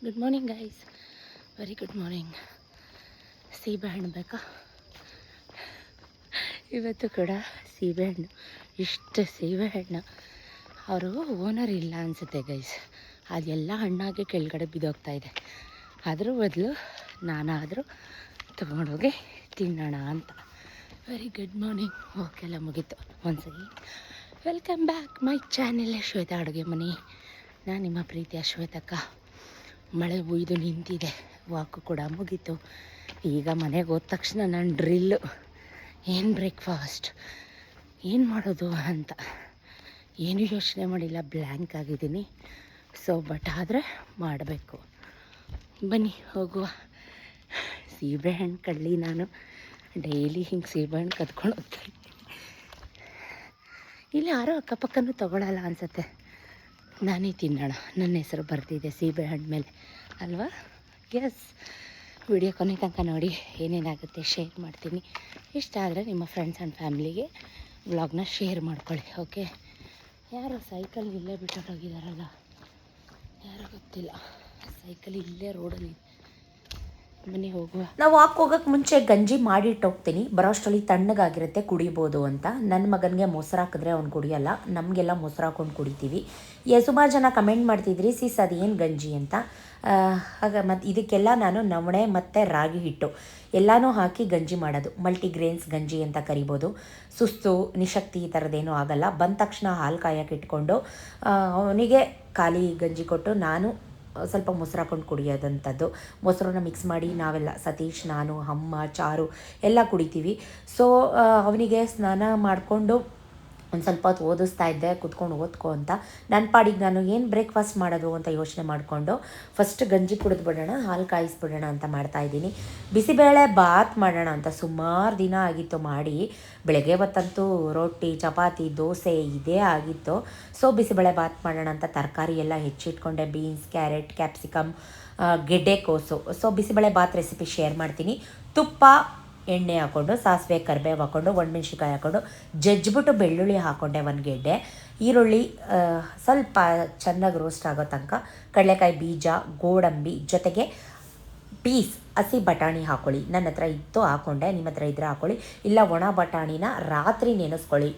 Good morning guys, very good morning. ಸೀಬೆಹಣ್ಣು ಬೇಕಾ? ಇವತ್ತು ಕೂಡ ಸೀಬೆಹಣ್ಣು, ಇಷ್ಟು ಸೀಬೆಹಣ್ಣು. ಅವರು ಓನರ್ ಇಲ್ಲ ಅನಿಸುತ್ತೆ ಗೈಸ್, ಅದೆಲ್ಲ ಹಣ್ಣಾಗಿ ಕೆಳಗಡೆ ಬಿದ್ದೋಗ್ತಾಯಿದೆ. ಅದ್ರ ಬದಲು ನಾನಾದರೂ ತೊಗೊಂಡೋಗಿ ತಿನ್ನೋಣ ಅಂತ. Very good morning. ಓಕೆಲ್ಲ ಮುಗೀತು. ಒಂದ್ಸರಿ welcome back my channel Shweta ಅಡುಗೆ ಮನೆ. ನಾನು ನಿಮ್ಮ ಪ್ರೀತಿಯ ಶ್ವೇತಕ್ಕ. ಮಳೆ ಉಯ್ದು ನಿಂತಿದೆ, ವಾಕು ಕೂಡ ಮುಗೀತು. ಈಗ ಮನೆಗೆ ಹೋದ ತಕ್ಷಣ ನಾನು ಡ್ರಿಲ್ಲು, ಏನು ಬ್ರೇಕ್ಫಾಸ್ಟ್, ಏನು ಮಾಡೋದು ಅಂತ ಏನೂ ಯೋಚನೆ ಮಾಡಿಲ್ಲ, ಬ್ಲ್ಯಾಂಕ್ ಆಗಿದ್ದೀನಿ. ಬಟ್ ಆದರೆ ಮಾಡಬೇಕು. ಬನ್ನಿ ಹೋಗುವ. ಸೀಬೆಹಣ್ಣು ಕಳ್ಳಿ ನಾನು ಡೈಲಿ ಹಿಂಗೆ ಸೀಬೆಹಣ್ಣು ಕದ್ಕೊಂಡು ಹೋಗ್ತೀನಿ. ಇಲ್ಲಿ ಯಾರೋ ಅಕ್ಕಪಕ್ಕನೂ ತೊಗೊಳಲ್ಲ ಅನಿಸುತ್ತೆ. ನಾನೇ ತಿನ್ನೋಣ, ನನ್ನ ಹೆಸರು ಬರ್ತಿದೆ ಸೀಬೆಹಣ್ಣು ಮೇಲೆ ಅಲ್ವಾ? ಎಸ್. ವಿಡಿಯೋ ಕೊನೆ ತನಕ ನೋಡಿ, ಏನೇನಾಗುತ್ತೆ ಶೇರ್ ಮಾಡ್ತೀನಿ. ಇಷ್ಟ ಆದರೆ ನಿಮ್ಮ ಫ್ರೆಂಡ್ಸ್ ಆ್ಯಂಡ್ ಫ್ಯಾಮ್ಲಿಗೆ ವ್ಲಾಗ್ನ ಶೇರ್ ಮಾಡ್ಕೊಳ್ಳಿ. ಓಕೆ. ಯಾರೋ ಸೈಕಲ್ ಇಲ್ಲೇ ಬಿಟ್ಟೋಗಿದಾರಲ್ಲ, ಯಾರೋ ಗೊತ್ತಿಲ್ಲ. ಸೈಕಲ್ ಇಲ್ಲೇ ರೋಡಲ್ಲಿ. ಬನ್ನಿ ಹೋಗುವ. ನಾವು ವಾಕ್ ಹೋಗೋಕ್ಕೆ ಮುಂಚೆ ಗಂಜಿ ಮಾಡಿಟ್ಟು ಹೋಗ್ತೀನಿ, ಬರೋಷ್ಟರಲ್ಲಿ ತಣ್ಣಗಾಗಿರುತ್ತೆ, ಕುಡಿಬೋದು ಅಂತ. ನನ್ನ ಮಗನಿಗೆ ಮೊಸರು ಹಾಕಿದ್ರೆ ಅವ್ನು ಕುಡಿಯಲ್ಲ, ನಮಗೆಲ್ಲ ಮೊಸರು ಹಾಕ್ಕೊಂಡು ಕುಡಿತೀವಿ. ಸುಮಾರು ಜನ ಕಮೆಂಟ್ ಮಾಡ್ತಿದ್ರಿ, ಸಿಸ್ ಅದೇನು ಗಂಜಿ ಅಂತ. ಮತ್ತು ಇದಕ್ಕೆಲ್ಲ ನಾನು ನವಣೆ ಮತ್ತು ರಾಗಿ ಹಿಟ್ಟು ಎಲ್ಲನೂ ಹಾಕಿ ಗಂಜಿ ಮಾಡೋದು. ಮಲ್ಟಿಗ್ರೇನ್ಸ್ ಗಂಜಿ ಅಂತ ಕರಿಬೋದು. ಸುಸ್ತು ನಿಶಕ್ತಿ ಈ ಥರದ್ದೇನೂ ಆಗಲ್ಲ. ಬಂದ ತಕ್ಷಣ ಹಾಲು ಕಾಯಕ್ಕೆ ಇಟ್ಕೊಂಡು ಅವನಿಗೆ ಖಾಲಿ ಗಂಜಿ ಕೊಟ್ಟು ನಾನು ಸ್ವಲ್ಪ ಮೊಸರು ಹಾಕ್ಕೊಂಡು ಕುಡಿಯೋದಂಥದ್ದು. ಮೊಸರನ್ನ ಮಿಕ್ಸ್ ಮಾಡಿ ನಾವೆಲ್ಲ, ಸತೀಶ್, ನಾನು, ಅಮ್ಮ, ಚಾರು ಎಲ್ಲ ಕುಡಿತೀವಿ. ಸೊ ಅವನಿಗೆ ಸ್ನಾನ ಮಾಡಿಕೊಂಡು ಒಂದು ಸ್ವಲ್ಪ ಹೊತ್ತು ಓದಿಸ್ತಾ ಇದ್ದೆ, ಕುತ್ಕೊಂಡು ಓದ್ಕೊ ಅಂತ. ನನ್ನ ಪಾಡಿಗೆ ನಾನು ಏನು ಬ್ರೇಕ್ಫಾಸ್ಟ್ ಮಾಡೋದು ಅಂತ ಯೋಚನೆ ಮಾಡಿಕೊಂಡು ಫಸ್ಟ್ ಗಂಜಿ ಕುಡಿದ್ಬಿಡೋಣ, ಹಾಲು ಕಾಯಿಸ್ಬಿಡೋಣ ಅಂತ ಮಾಡ್ತಾಯಿದ್ದೀನಿ. ಬಿಸಿಬೇಳೆ ಬಾತ್ ಮಾಡೋಣ ಅಂತ ಸುಮಾರು ದಿನ ಆಗಿತ್ತು ಮಾಡಿ. ಬೆಳಗ್ಗೆ ಹೊತ್ತಂತೂ ರೊಟ್ಟಿ, ಚಪಾತಿ, ದೋಸೆ ಇದೇ ಆಗಿತ್ತು. ಸೊ ಬಿಸಿಬೇಳೆ ಬಾತ್ ಮಾಡೋಣ ಅಂತ ತರಕಾರಿ ಎಲ್ಲ ಹೆಚ್ಚಿಟ್ಕೊಂಡೆ. ಬೀನ್ಸ್, ಕ್ಯಾರೆಟ್, ಕ್ಯಾಪ್ಸಿಕಮ್, ಗೆಡ್ಡೆಕೋಸು. So bisibele bath recipe share ಮಾಡ್ತೀನಿ. ತುಪ್ಪ, ಎಣ್ಣೆ ಹಾಕ್ಕೊಂಡು, ಸಾಸಿವೆ, ಕರಿಬೇವು ಹಾಕ್ಕೊಂಡು, ಒಣಮೆಣ್ಸಿಕಾಯಿ ಹಾಕ್ಕೊಂಡು ಜಜ್ಜಿಬಿಟ್ಟು ಬೆಳ್ಳುಳ್ಳಿ ಹಾಕ್ಕೊಂಡೆ, ಒಂದು ಗೆಡ್ಡೆ ಈರುಳ್ಳಿ ಸ್ವಲ್ಪ ಚೆನ್ನಾಗಿ ರೋಸ್ಟ್ ಆಗೋ ತನಕ, ಕಡಲೆಕಾಯಿ ಬೀಜ, ಗೋಡಂಬಿ ಜೊತೆಗೆ ಪೀಸ್ ಹಸಿ ಬಟಾಣಿ ಹಾಕ್ಕೊಳ್ಳಿ. ನನ್ನ ಹತ್ರ ಇತ್ತು ಹಾಕ್ಕೊಂಡೆ, ನಿಮ್ಮ ಹತ್ರ ಇದ್ರೆ ಹಾಕ್ಕೊಳ್ಳಿ. ಇಲ್ಲ ಒಣ ಬಟಾಣಿನ ರಾತ್ರಿ ನೆನೆಸ್ಕೊಳ್ಳಿ,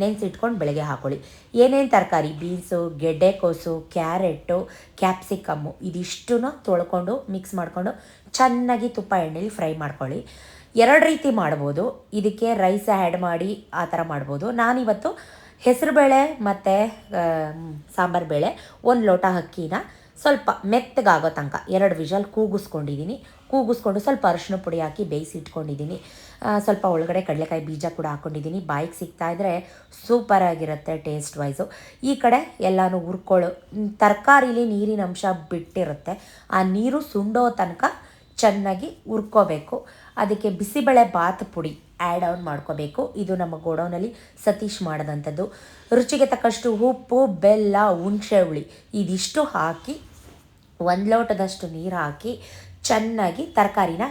ನೆನೆಸಿಟ್ಕೊಂಡು ಬೆಳಗ್ಗೆ ಹಾಕ್ಕೊಳ್ಳಿ. ಏನೇನು ತರಕಾರಿ, ಬೀನ್ಸು, ಗೆಡ್ಡೆಕೋಸು, ಕ್ಯಾರೆಟು, ಕ್ಯಾಪ್ಸಿಕಮ್ಮು ಇದಿಷ್ಟೂ ತೊಳ್ಕೊಂಡು ಮಿಕ್ಸ್ ಮಾಡಿಕೊಂಡು ಚೆನ್ನಾಗಿ ತುಪ್ಪ ಎಣ್ಣೆಲಿ ಫ್ರೈ ಮಾಡ್ಕೊಳ್ಳಿ. ಎರಡು ರೀತಿ ಮಾಡ್ಬೋದು. ಇದಕ್ಕೆ ರೈಸ್ ಆ್ಯಡ್ ಮಾಡಿ ಆ ಥರ ಮಾಡ್ಬೋದು. ನಾನಿವತ್ತು ಹೆಸರುಬೇಳೆ ಮತ್ತು ಸಾಂಬಾರು ಬೇಳೆ, ಒಂದು ಲೋಟ ಅಕ್ಕಿನ ಸ್ವಲ್ಪ ಮೆತ್ತಗಾಗೋ ತನಕ 2 ವಿಷಲ್ ಕೂಗಿಸ್ಕೊಂಡು ಸ್ವಲ್ಪ ಅರಿಶಿನ ಪುಡಿ ಹಾಕಿ ಬೇಯಿಸಿ ಇಟ್ಕೊಂಡಿದ್ದೀನಿ. ಸ್ವಲ್ಪ ಒಳಗಡೆ ಕಡಲೆಕಾಯಿ ಬೀಜ ಕೂಡ ಹಾಕ್ಕೊಂಡಿದ್ದೀನಿ. ಬಾಯಿಗೆ ಸಿಗ್ತಾಯಿದ್ರೆ ಸೂಪರಾಗಿರುತ್ತೆ ಟೇಸ್ಟ್ ವೈಸು. ಈ ಕಡೆ ಎಲ್ಲನೂ ಹುರ್ಕೊಳ್ಳೋ, ತರಕಾರಿಲಿ ನೀರಿನ ಅಂಶ ಬಿಟ್ಟಿರುತ್ತೆ, ಆ ನೀರು ಸುಂಡೋ ತನಕ ಚೆನ್ನಾಗಿ ಹುರ್ಕೋಬೇಕು. ಅದಕ್ಕೆ ಬಿಸಿಬೇಳೆ ಬಾತ್ ಪುಡಿ ಆ್ಯಡ್ ಆನ್ ಮಾಡ್ಕೋಬೇಕು. ಇದು ನಮ್ಮ ಗೋಡೌನಲ್ಲಿ ಸತೀಶ್ ಮಾಡಿದಂಥದ್ದು. ರುಚಿಗೆ ತಕ್ಕಷ್ಟು ಉಪ್ಪು, ಬೆಲ್ಲ, ಹುಣಸೆ ಹುಳಿ ಇದಿಷ್ಟು ಹಾಕಿ 1 ಲೋಟದಷ್ಟು ನೀರು ಹಾಕಿ ಚೆನ್ನಾಗಿ ತರಕಾರಿನ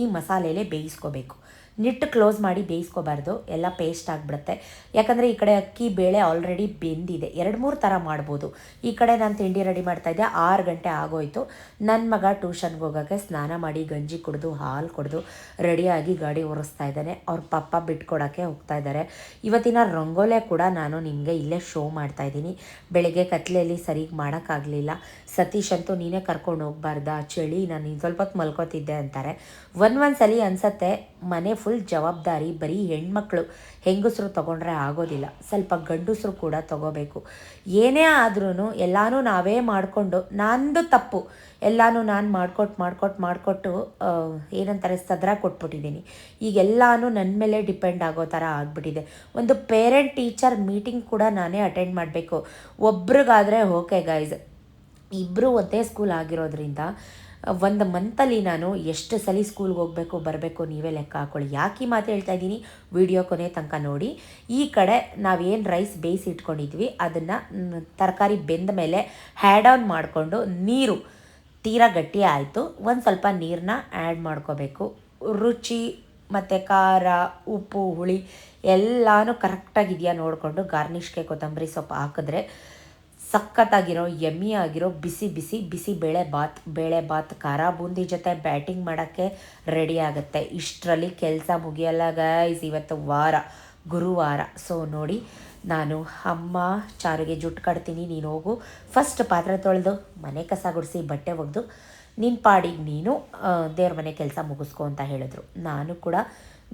ಈ ಮಸಾಲೆಯಲ್ಲೇ ಬೇಯಿಸ್ಕೋಬೇಕು. ನಿಟ್ಟು ಕ್ಲೋಸ್ ಮಾಡಿ ಬೇಯಿಸ್ಕೋಬಾರ್ದು, ಎಲ್ಲ ಪೇಸ್ಟ್ ಆಗಿಬಿಡುತ್ತೆ. ಯಾಕಂದರೆ ಈ ಕಡೆ ಅಕ್ಕಿ ಬೇಳೆ ಆಲ್ರೆಡಿ ಬೆಂದಿದೆ. 2-3 ಥರ ಮಾಡ್ಬೋದು. ಈ ಕಡೆ ನಾನು ತಿಂಡಿ ರೆಡಿ ಮಾಡ್ತಾಯಿದ್ದೆ, 6 ಗಂಟೆ ಆಗೋಯ್ತು. ನನ್ನ ಮಗ ಟ್ಯೂಷನ್ಗೆ ಹೋಗೋಕ್ಕೆ ಸ್ನಾನ ಮಾಡಿ ಗಂಜಿ ಕುಡಿದು ಹಾಲು ಕುಡಿದು ರೆಡಿಯಾಗಿ ಗಾಡಿ ಓಡಿಸ್ತಾ ಇದ್ದಾನೆ. ಅವ್ರ ಪಪ್ಪ ಬಿಟ್ಕೊಡೋಕ್ಕೆ ಹೋಗ್ತಾ ಇದ್ದಾರೆ. ಇವತ್ತಿನ ರಂಗೋಲೆ ಕೂಡ ನಾನು ನಿಮಗೆ ಇಲ್ಲೇ ಶೋ ಮಾಡ್ತಾಯಿದ್ದೀನಿ. ಬೆಳಗ್ಗೆ ಕತ್ಲೆಯಲ್ಲಿ ಸರಿಗೆ ಮಾಡೋಕ್ಕಾಗಲಿಲ್ಲ. ಸತೀಶ್ ಅಂತೂ ನೀನೇ ಕರ್ಕೊಂಡು ಹೋಗ್ಬಾರ್ದಾ, ಚಳಿ, ನಾನು ಇನ್ನು ಸ್ವಲ್ಪ ಹೊತ್ತು ಮಲ್ಕೋತಿದ್ದೆ ಅಂತಾರೆ. ಒಂದ್ಸಲಿ ಅನಿಸತ್ತೆ, ಮನೆ ಫುಲ್ ಜವಾಬ್ದಾರಿ ಬರೀ ಹೆಣ್ಮಕ್ಳು ಹೆಂಗಸರು ತೊಗೊಂಡ್ರೆ ಆಗೋದಿಲ್ಲ, ಸ್ವಲ್ಪ ಗಂಡಸರು ಕೂಡ ತೊಗೋಬೇಕು. ಏನೇ ಆದ್ರೂ ಎಲ್ಲನೂ ನಾವೇ ಮಾಡಿಕೊಂಡು, ನಂದು ತಪ್ಪು, ಎಲ್ಲನೂ ನಾನು ಮಾಡಿಕೊಟ್ಟು ಏನಂತಾರೆ ಸದರ ಕೊಟ್ಬಿಟ್ಟಿದ್ದೀನಿ. ಈಗೆಲ್ಲನೂ ನನ್ನ ಮೇಲೆ ಡಿಪೆಂಡ್ ಆಗೋ ಥರ ಆಗಿಬಿಟ್ಟಿದೆ. ಒಂದು ಪೇರೆಂಟ್ ಟೀಚರ್ ಮೀಟಿಂಗ್ ಕೂಡ ನಾನೇ ಅಟೆಂಡ್ ಮಾಡಬೇಕು. ಒಬ್ರಿಗಾದರೆ ಓಕೆ ಗೈಸ್, ಇಬ್ಬರು ಒಂದೇ ಸ್ಕೂಲ್ ಆಗಿರೋದ್ರಿಂದ ಒಂದು ಮಂತಲ್ಲಿ ನಾನು ಎಷ್ಟು ಸಲ ಸ್ಕೂಲ್ಗೆ ಹೋಗಬೇಕು ಬರಬೇಕು ನೀವೇ ಲೆಕ್ಕ ಹಾಕ್ಕೊಳ್ಳಿ. ಯಾಕೆ ಈ ಮಾತು ಹೇಳ್ತಾ ಇದ್ದೀನಿ, ವಿಡಿಯೋ ಕೊನೆ ತನಕ ನೋಡಿ. ಈ ಕಡೆ ನಾವೇನು ರೈಸ್ ಬೇಯಿಸಿ ಇಟ್ಕೊಂಡಿದ್ವಿ ಅದನ್ನು ತರಕಾರಿ ಬೆಂದ ಮೇಲೆ ಹ್ಯಾಡ್ ಆನ್ ಮಾಡಿಕೊಂಡು, ನೀರು ತೀರಾ ಗಟ್ಟಿ ಆಯಿತು, ಒಂದು ಸ್ವಲ್ಪ ನೀರನ್ನ ಆ್ಯಡ್ ಮಾಡ್ಕೋಬೇಕು. ರುಚಿ ಮತ್ತು ಖಾರ, ಉಪ್ಪು, ಹುಳಿ ಎಲ್ಲನೂ ಕರೆಕ್ಟಾಗಿದೆಯಾ ನೋಡಿಕೊಂಡು ಗಾರ್ನಿಷ್ಗೆ ಕೊತ್ತಂಬರಿ ಸೊಪ್ಪು ಹಾಕಿದ್ರೆ ಸಖತ್ತಾಗಿರೋ ಯಮ್ಮಿ ಆಗಿರೋ ಬಿಸಿ ಬಿಸಿ ಬಿಸಿ ಬೇಳೆ ಬಾತ್ ಖಾರ ಬೂಂದಿ ಜೊತೆ ಬ್ಯಾಟಿಂಗ್ ಮಾಡೋಕ್ಕೆ ರೆಡಿ ಆಗುತ್ತೆ. ಇಷ್ಟರಲ್ಲಿ ಕೆಲಸ ಮುಗಿಯಲ್ಲ ಗೈಸ್. ಇವತ್ತು ಗುರುವಾರ. ಸೊ ನೋಡಿ, ನಾನು ಅಮ್ಮ ಚಾರುಗೆ ಜುಟ್ಟು ಕಟ್ತೀನಿ, ನೀನು ಹೋಗು ಫಸ್ಟ್ ಪಾತ್ರೆ ತೊಳೆದು ಮನೆ ಕಸ ಗುಡಿಸಿ ಬಟ್ಟೆ ಒಗೆದು ನಿನ್ನ ಪಾಡಿಗೆ ನೀನು ದೇವ್ರ ಮನೆ ಕೆಲಸ ಮುಗಿಸ್ಕೊ ಅಂತ ಹೇಳಿದ್ರು. ನಾನು ಕೂಡ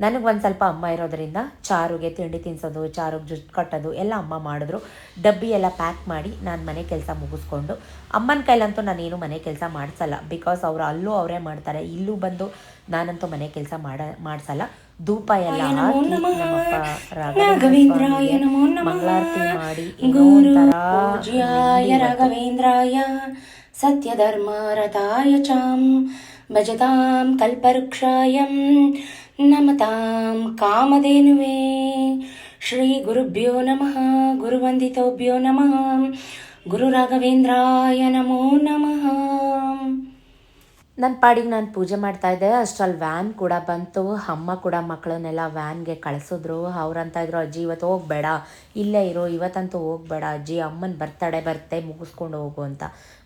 ನನಗೆ ಒಂದು ಸ್ವಲ್ಪ ಅಮ್ಮ ಇರೋದರಿಂದ ಚಾರುಗೆ ತಿಂಡಿ ತಿನ್ನಿಸೋದು, ಚಾರುಗೆ ಜುಟ್ಟು ಕಟ್ಟೋದು ಎಲ್ಲ ಅಮ್ಮ ಮಾಡಿದ್ರು. ಡಬ್ಬಿ ಎಲ್ಲ ಪ್ಯಾಕ್ ಮಾಡಿ ನಾನು ಮನೆ ಕೆಲಸ ಮುಗಿಸ್ಕೊಂಡು, ಅಮ್ಮನ ಕೈಲಂತೂ ನಾನೇನು ಮನೆ ಕೆಲಸ ಮಾಡಿಸಲ್ಲ, ಬಿಕಾಸ್ ಅವರು ಅಲ್ಲೂ ಅವರೇ ಮಾಡ್ತಾರೆ, ಇಲ್ಲೂ ಬಂದು ನಾನಂತೂ ಮನೆ ಕೆಲಸ ಮಾಡಿಸಲ್ಲ. ಧೂಪ ಎಲ್ಲ ಹಾಕಿ ನಮ್ಮಪ್ಪ ಮಂಗಳಾರತಿ ಮಾಡಿ ರಾಘವೇಂದ್ರಾಯ ಸತ್ಯಧರ್ಮ ರಥಾಯ ಚಾಂ ಭಜತಾಂ ಕಲ್ಪವೃಕ್ಷಾಯಂ ನಮತಾಂ ಕಾಮಧೇನುವೇ. ಶ್ರೀ ಗುರುಭ್ಯೋ ನಮಃ, ಗುರುವಂದಿತೋಭ್ಯೋ ನಮಃ, ಗುರು ರಾಘವೇಂದ್ರಾಯ ನಮೋ ನಮಃ. ನನ್ನ ಪಾಡಿಗೆ ನಾನು ಪೂಜೆ ಮಾಡ್ತಾಯಿದ್ದೆ. ಅಷ್ಟರಲ್ಲಿ ವ್ಯಾನ್ ಕೂಡ ಬಂತು. ಅಮ್ಮ ಕೂಡ ಮಕ್ಕಳನ್ನೆಲ್ಲ ವ್ಯಾನ್ಗೆ ಕಳಿಸಿದ್ರು. ಅವ್ರಂತ ಇದ್ರು, ಅಜ್ಜಿ ಇವತ್ತು ಹೋಗಬೇಡ, ಇಲ್ಲೇ ಇರೋ, ಇವತ್ತಂತೂ ಹೋಗಬೇಡ ಅಜ್ಜಿ, ಅಮ್ಮನ ಬರ್ತೆ ಮುಗಿಸ್ಕೊಂಡು ಹೋಗು ಅಂತ.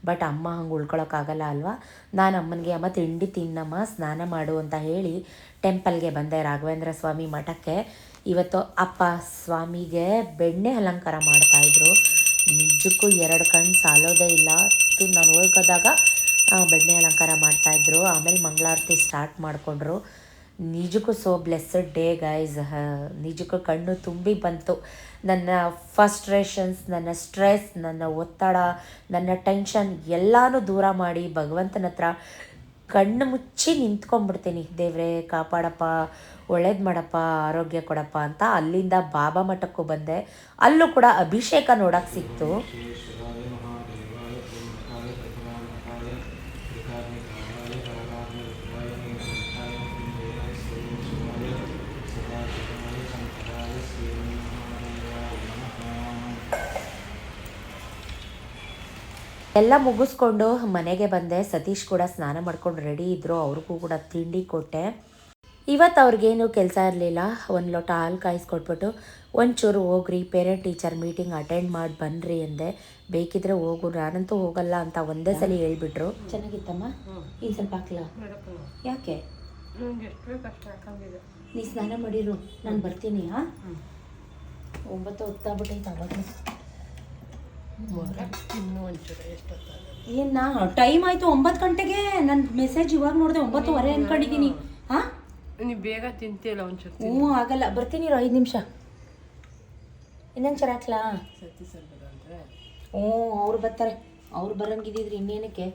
ಬಟ್ ಅಮ್ಮ ಹಂಗೆ ಉಳ್ಕೊಳಕ್ಕಾಗಲ್ಲ ಅಲ್ವಾ. ನಾನು ಅಮ್ಮನಿಗೆ ಅಮ್ಮ ತಿಂಡಿ ತಿನ್ನಮ್ಮ, ಸ್ನಾನ ಮಾಡು ಅಂತ ಹೇಳಿ ಟೆಂಪಲ್ಗೆ ಬಂದೆ, ರಾಘವೇಂದ್ರ ಸ್ವಾಮಿ ಮಠಕ್ಕೆ. ಇವತ್ತು ಅಪ್ಪ ಸ್ವಾಮಿಗೆ ಬೆಣ್ಣೆ ಅಲಂಕಾರ ಮಾಡ್ತಾಯಿದ್ರು. ನಿಜಕ್ಕೂ 2 ಕಣ್ಣು ಸಾಲೋದೇ ಇಲ್ಲ. ನಾನು ಹೋಗೋದಾಗ ಬೆಣ್ಣೆ ಅಲಂಕಾರ ಮಾಡ್ತಾಯಿದ್ರು. ಆಮೇಲೆ ಮಂಗಳಾರತಿ ಸ್ಟಾರ್ಟ್ ಮಾಡಿಕೊಂಡ್ರು. ನಿಜಕ್ಕೂ ಸೋ ಬ್ಲೆಸ್ಸಡ್ ಡೇ ಗೈಸ್. ನಿಜಕ್ಕೂ ಕಣ್ಣು ತುಂಬಿ ಬಂತು. ನನ್ನ ಫಸ್ಟ್ರೇಷನ್ಸ್, ನನ್ನ ಸ್ಟ್ರೆಸ್, ನನ್ನ ಒತ್ತಡ, ನನ್ನ ಟೆನ್ಷನ್ ಎಲ್ಲನೂ ದೂರ ಮಾಡಿ ಭಗವಂತನ ಹತ್ರ ಕಣ್ಣು ಮುಚ್ಚಿ ನಿಂತ್ಕೊಂಡ್ಬಿಡ್ತೀನಿ. ದೇವ್ರೇ ಕಾಪಾಡಪ್ಪ, ಒಳ್ಳೇದು ಮಾಡಪ್ಪ, ಆರೋಗ್ಯ ಕೊಡಪ್ಪ ಅಂತ. ಅಲ್ಲಿಂದ ಬಾಬಾ ಮಠಕ್ಕೂ ಬಂದೆ. ಅಲ್ಲೂ ಕೂಡ ಅಭಿಷೇಕ ನೋಡೋಕ್ಕೆ ಸಿಕ್ತು. ಎಲ್ಲ ಮುಗಿಸ್ಕೊಂಡು ಮನೆಗೆ ಬಂದೆ. ಸತೀಶ್ ಕೂಡ ಸ್ನಾನ ಮಾಡ್ಕೊಂಡು ರೆಡಿ ಇದ್ದರು. ಅವ್ರಿಗೂ ಕೂಡ ತಿಂಡಿ ಕೊಟ್ಟೆ. ಇವತ್ತು ಅವ್ರಿಗೇನು ಕೆಲಸ ಇರಲಿಲ್ಲ. ಒಂದು ಲೋಟ ಹಾಲು ಕಾಯಿಸ್ಕೊಟ್ಬಿಟ್ಟು ಒಂಚೂರು ಹೋಗ್ರಿ ಪೇರೆಂಟ್ ಟೀಚರ್ ಮೀಟಿಂಗ್ ಅಟೆಂಡ್ ಮಾಡಿ ಬನ್ನಿರಿ ಅಂದೆ. ಬೇಕಿದ್ರೆ ಹೋಗು, ನಾನಂತೂ ಹೋಗಲ್ಲ ಅಂತ ಒಂದೇ ಸಲ ಹೇಳ್ಬಿಟ್ರು. ಚೆನ್ನಾಗಿತ್ತಮ್ಮ? ಇನ್ನು ಸ್ವಲ್ಪ ಹಾಕ್ಲಾ? ಯಾಕೆ? ನೀ ಸ್ನಾನ ಮಾಡಿರು, ನಾನು ಬರ್ತೀನಿ. 9 ಹೊತ್ತಾಗ್ಬಿಟ್ಟೈತೆ. ಅವಾಗ ಏನ ಟೈಮ್ ಆಯಿತು 9 ಗಂಟೆಗೆ. ನನ್ನ ಮೆಸೇಜ್ ಇವಾಗ ನೋಡಿದೆ 9:15 ಅಂದ್ಕೊಂಡಿದ್ದೀನಿ. ಹಾಂ, ನೀವು ಬೇಗ ತಿಂತಿಲ್ಲ ಒಂಚೂರು. ಹ್ಞೂ ಆಗಲ್ಲ, ಬರ್ತೀನಿ 5 ನಿಮಿಷ. ಇನ್ನೊಂದು ಚರ ಹಾಕ್ಲಾ? ಹ್ಞೂ, ಅವ್ರು ಬರ್ತಾರೆ. ಅವ್ರು ಬರಂಗಿದ್ದಿದ್ರಿ ಇನ್ನೇನಕ್ಕೆ.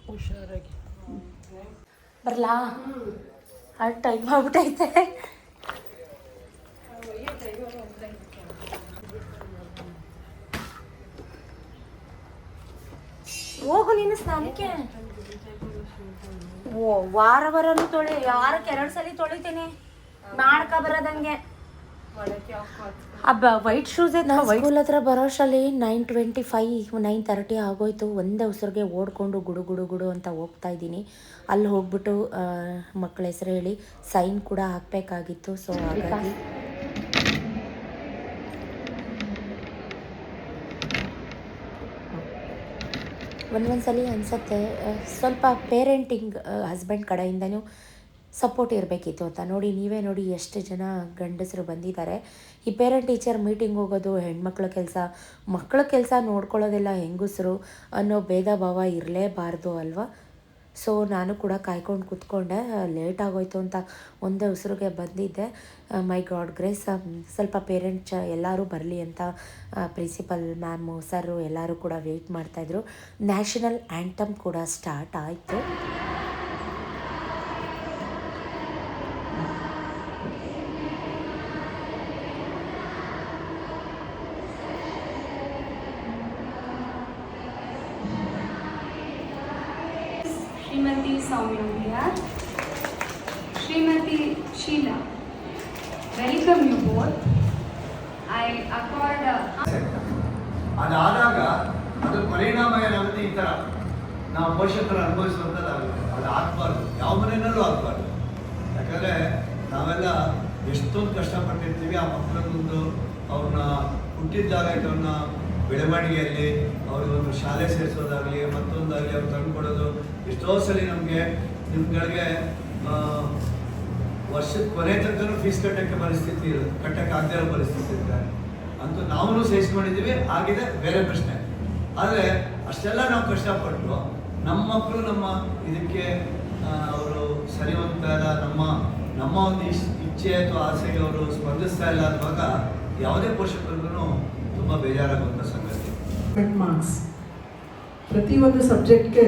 ಹುಷಾರಾಗಿ ಬರಲಾ? ಅದು ಟೈಮ್ ಆಗ್ಬಿಟ್ಟೈತೆ. ಹೋಗು ನೀನು ಸ್ನಾನಕ್ಕೆ. ವಾರನೂ ತೊಳೆ, ವಾರಕ್ಕೆ 2 ಸಲ ತೊಳಿತೀನಿ. ಮಾಡ್ಕ ಬರೋದಂಗೆ ಹಬ್ಬ. ವೈಟ್ ಶೂಸ್ ಸ್ಕೂಲ್ ಹತ್ರ ಬರೋಷ್ಟರಲ್ಲಿ 9:25, 9:30 ಆಗೋಯ್ತು. ಒಂದೇ ಉಸಿರಿಗೆ ಓಡ್ಕೊಂಡು ಗುಡು ಅಂತ ಹೋಗ್ತಾ ಇದ್ದೀನಿ. ಅಲ್ಲಿ ಹೋಗ್ಬಿಟ್ಟು ಮಕ್ಕಳ ಹೆಸರು ಹೇಳಿ ಸೈನ್ ಕೂಡ ಹಾಕಬೇಕಾಗಿತ್ತು. ಸೊ ಹಾಗಾಗಿ ಒಂದೊಂದ್ಸಲಿ ಅನಿಸುತ್ತೆ ಸ್ವಲ್ಪ ಪೇರೆಂಟಿಂಗ್ ಹಸ್ಬೆಂಡ್ ಕಡೆಯಿಂದನೂ ಸಪೋರ್ಟ್ ಇರಬೇಕಿತ್ತು ಅಂತ. ನೋಡಿ, ನೀವೇ ನೋಡಿ ಎಷ್ಟು ಜನ ಗಂಡಸರು ಬಂದಿದ್ದಾರೆ. ಈ ಪೇರೆಂಟ್ ಟೀಚರ್ ಮೀಟಿಂಗ್ ಹೋಗೋದು ಹೆಣ್ಮಕ್ಳ ಕೆಲಸ, ಮಕ್ಕಳ ಕೆಲಸ ನೋಡ್ಕೊಳ್ಳೋದೆಲ್ಲ ಹೆಂಗಸರು ಅನ್ನೋ ಭೇದ ಭಾವ ಇರಲೇಬಾರ್ದು ಅಲ್ವಾ. ಸೊ ನಾನು ಕೂಡ ಕಾಯ್ಕೊಂಡು ಕೂತ್ಕೊಂಡೆ. ಲೇಟ್ ಆಗೋಯ್ತು ಅಂತ ಒಂದೇ ಉಸಿರಿಗೆ ಬಂದಿದ್ದೆ. ಮೈ ಗಾಡ್ ಗ್ರೇಸ್, ಸ್ವಲ್ಪ ಪೇರೆಂಟ್ಸ್ ಎಲ್ಲರೂ ಬರಲಿ ಅಂತ ಪ್ರಿನ್ಸಿಪಲ್ ಮ್ಯಾಮು ಸರು ಎಲ್ಲರೂ ಕೂಡ ವೆಯ್ಟ್ ಮಾಡ್ತಾಯಿದ್ರು. ನ್ಯಾಷನಲ್ ಆ್ಯಂಟಮ್ ಕೂಡ ಸ್ಟಾರ್ಟ್ ಆಯಿತು. श्रीमती सौम्या भैया, Shrimati Sheila, welcome you both. I accord ಅದಾದಾಗ ಅದು ಪರಿಣಾಮ ಏನಾಗುತ್ತೆ, ಈ ಥರ ನಾವು ಪೋಷಕರು ಅನುಭವಿಸುವಂಥದ್ದಾಗುತ್ತೆ. ಅದು ಆಗಬಾರ್ದು, ಯಾವ ಮನೆಯಲ್ಲೂ ಆಗಬಾರ್ದು. ಯಾಕಂದರೆ ನಾವೆಲ್ಲ ಎಷ್ಟೊಂದು ಕಷ್ಟಪಟ್ಟಿರ್ತೀವಿ. ಆ ಮಕ್ಕಳನ್ನೊಂದು ಅವ್ರನ್ನ ಹುಟ್ಟಿದ್ದಾಗ ಅವ್ರನ್ನ ಬೆಳವಣಿಗೆಯಲ್ಲಿ ಅವ್ರಿಗೊಂದು ಶಾಲೆ ಸೇರಿಸೋದಾಗಲಿ ಮತ್ತೊಂದಾಗಲಿ ಅವ್ರು ತಂದುಕೊಡೋದು ಎಷ್ಟೋ ಸಲ ನಮಗೆ ನಿಮ್ಗಳಿಗೆ ವರ್ಷದ ಕೊನೆ ತನಕ ಫೀಸ್ ಕಟ್ಟೋಕ್ಕೆ ಪರಿಸ್ಥಿತಿ ಕಟ್ಟೋಕ್ಕಾಗದೇ ಇರೋ ಪರಿಸ್ಥಿತಿ ಇರುತ್ತೆ ಅಂತೂ ನಾವು ಸಹಿಸ್ಕೊಂಡಿದ್ದೀವಿ ಆಗಿದೆ ಬೇರೆ ಪ್ರಶ್ನೆ. ಆದರೆ ಅಷ್ಟೆಲ್ಲ ನಾವು ಕಷ್ಟಪಟ್ಟು ನಮ್ಮ ಮಕ್ಕಳು ನಮ್ಮ ಇದಕ್ಕೆ ಅವರು ಸರಿ ಹೋಗ್ತಾ ಇಲ್ಲ, ನಮ್ಮ ಒಂದು ಇಚ್ಛೆ ಅಥವಾ ಆಸೆಗೆ ಅವರು ಸ್ಪಂದಿಸ್ತಾ ಇಲ್ಲ ಅನ್ನುವಾಗ ಯಾವುದೇ ಪೋಷಕರಿಗೂ ತುಂಬ ಬೇಜಾರಾಗುವಂಥ ಸಂಗತಿ. ಮಾರ್ಕ್ಸ್ ಪ್ರತಿಯೊಂದು ಸಬ್ಜೆಕ್ಟ್ಗೆ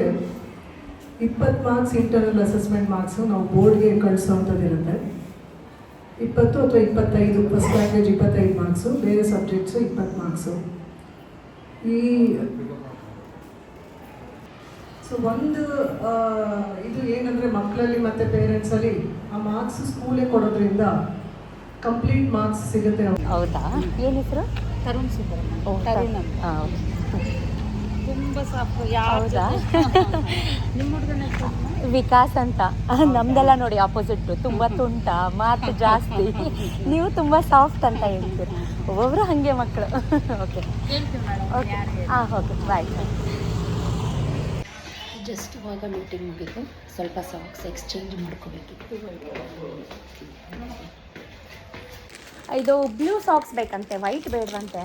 20 ಮಾರ್ಕ್ಸ್ ಇಂಟರ್ನಲ್ ಅಸೆಸ್ಮೆಂಟ್ ಮಾರ್ಕ್ಸು ನಾವು ಬೋರ್ಡ್ಗೆ ಕಳಿಸೋವಂಥದ್ದಿರುತ್ತೆ. 20 ಅಥವಾ 25 ಫಸ್ಟ್ ಲ್ಯಾಂಗ್ವೇಜ್ 25 ಮಾರ್ಕ್ಸು, ಬೇರೆ ಸಬ್ಜೆಕ್ಟ್ಸು 20 ಮಾರ್ಕ್ಸು. ಸೊ ಒಂದು ಇದು ಏನಂದರೆ ಮಕ್ಕಳಲ್ಲಿ ಮತ್ತು ಪೇರೆಂಟ್ಸಲ್ಲಿ ಆ ಮಾರ್ಕ್ಸ್ ಸ್ಕೂಲೇ ಕೊಡೋದ್ರಿಂದ ಕಂಪ್ಲೀಟ್ ಮಾರ್ಕ್ಸ್ ಸಿಗುತ್ತೆ. ಹೌದಾ? ಏನು ಹೆಸರು? ತರುಣ್ ಸುಬ್ರಹ್ಮಣ್ಯ. ತುಂಬ ಸಾಫ್ಟ್. ಹೌದಾ? ನಿಮ್ಮ ಹುಡುಗನ ವಿಕಾಸ್ ಅಂತ. ನಮ್ದೆಲ್ಲ ನೋಡಿ ಆಪೋಸಿಟ್, ತುಂಬ ತುಂಟ, ಮಾತು ಜಾಸ್ತಿ. ನೀವು ತುಂಬ ಸಾಫ್ಟ್ ಅಂತ ಹೇಳ್ತೀರಿ. ಒಬ್ಬೊಬ್ರು ಹಾಗೆ ಮಕ್ಕಳು. ಓಕೆ ಓಕೆ ಹಾಂ ಓಕೆ ಬಾಯ್. ಜಸ್ಟ್ ಇವಾಗ ಮೀಟಿಂಗ್ ಮುಗಿತು, ಸ್ವಲ್ಪ ಸಾಕ್ಸ್ ಎಕ್ಸ್ಚೇಂಜ್ ಮಾಡ್ಕೋಬೇಕಿತ್ತು. ಇದು ಬ್ಲೂ ಸಾಕ್ಸ್ ಬೇಕಂತೆ, ವೈಟ್ ಬೇಡವಂತೆ.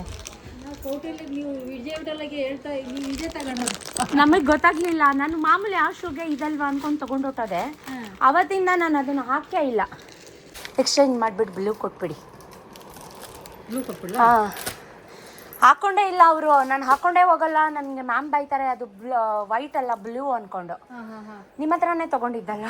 ಕೋಟೆಯಲ್ಲಿ ನೀವು ವಿಜಯವಾಡಲಾಗೆ ಹೇಳ್ತಾ ನೀವು ಇದೇ ತಗೊಂಡೋದು. ನಮಗೆ ಗೊತ್ತಾಗ್ಲಿಲ್ಲ. ನಾನು ಮಾಮೂಲಿ ಆ ಶೂಗೆ ಇದಲ್ವಾ ಅನ್ಕೊಂಡು ತೊಗೊಂಡೋಗ್ತದೆ. ಅವತ್ತಿಂದ ನಾನು ಅದನ್ನು ಹಾಕೇ ಇಲ್ಲ. ಎಕ್ಸ್ಚೇಂಜ್ ಮಾಡಿಬಿಟ್ಟು ಬ್ಲೂ ಕೊಟ್ಬಿಡಿ. ಬ್ಲೂ ಕೊಟ್ಬಿಡ? ಹಾಂ, ಹಾಕ್ಕೊಂಡೇ ಇಲ್ಲ ಅವರು. ನಾನು ಹಾಕ್ಕೊಂಡೇ ಹೋಗಲ್ಲ, ನನಗೆ ಮ್ಯಾಮ್ ಬೈತಾರೆ. ಅದು ವೈಟ್ ಅಲ್ಲ ಬ್ಲೂ ಅಂದ್ಕೊಂಡು. ನಿಮ್ಮ ಹತ್ರನೇ ತೊಗೊಂಡಿದ್ದಲ್ಲ.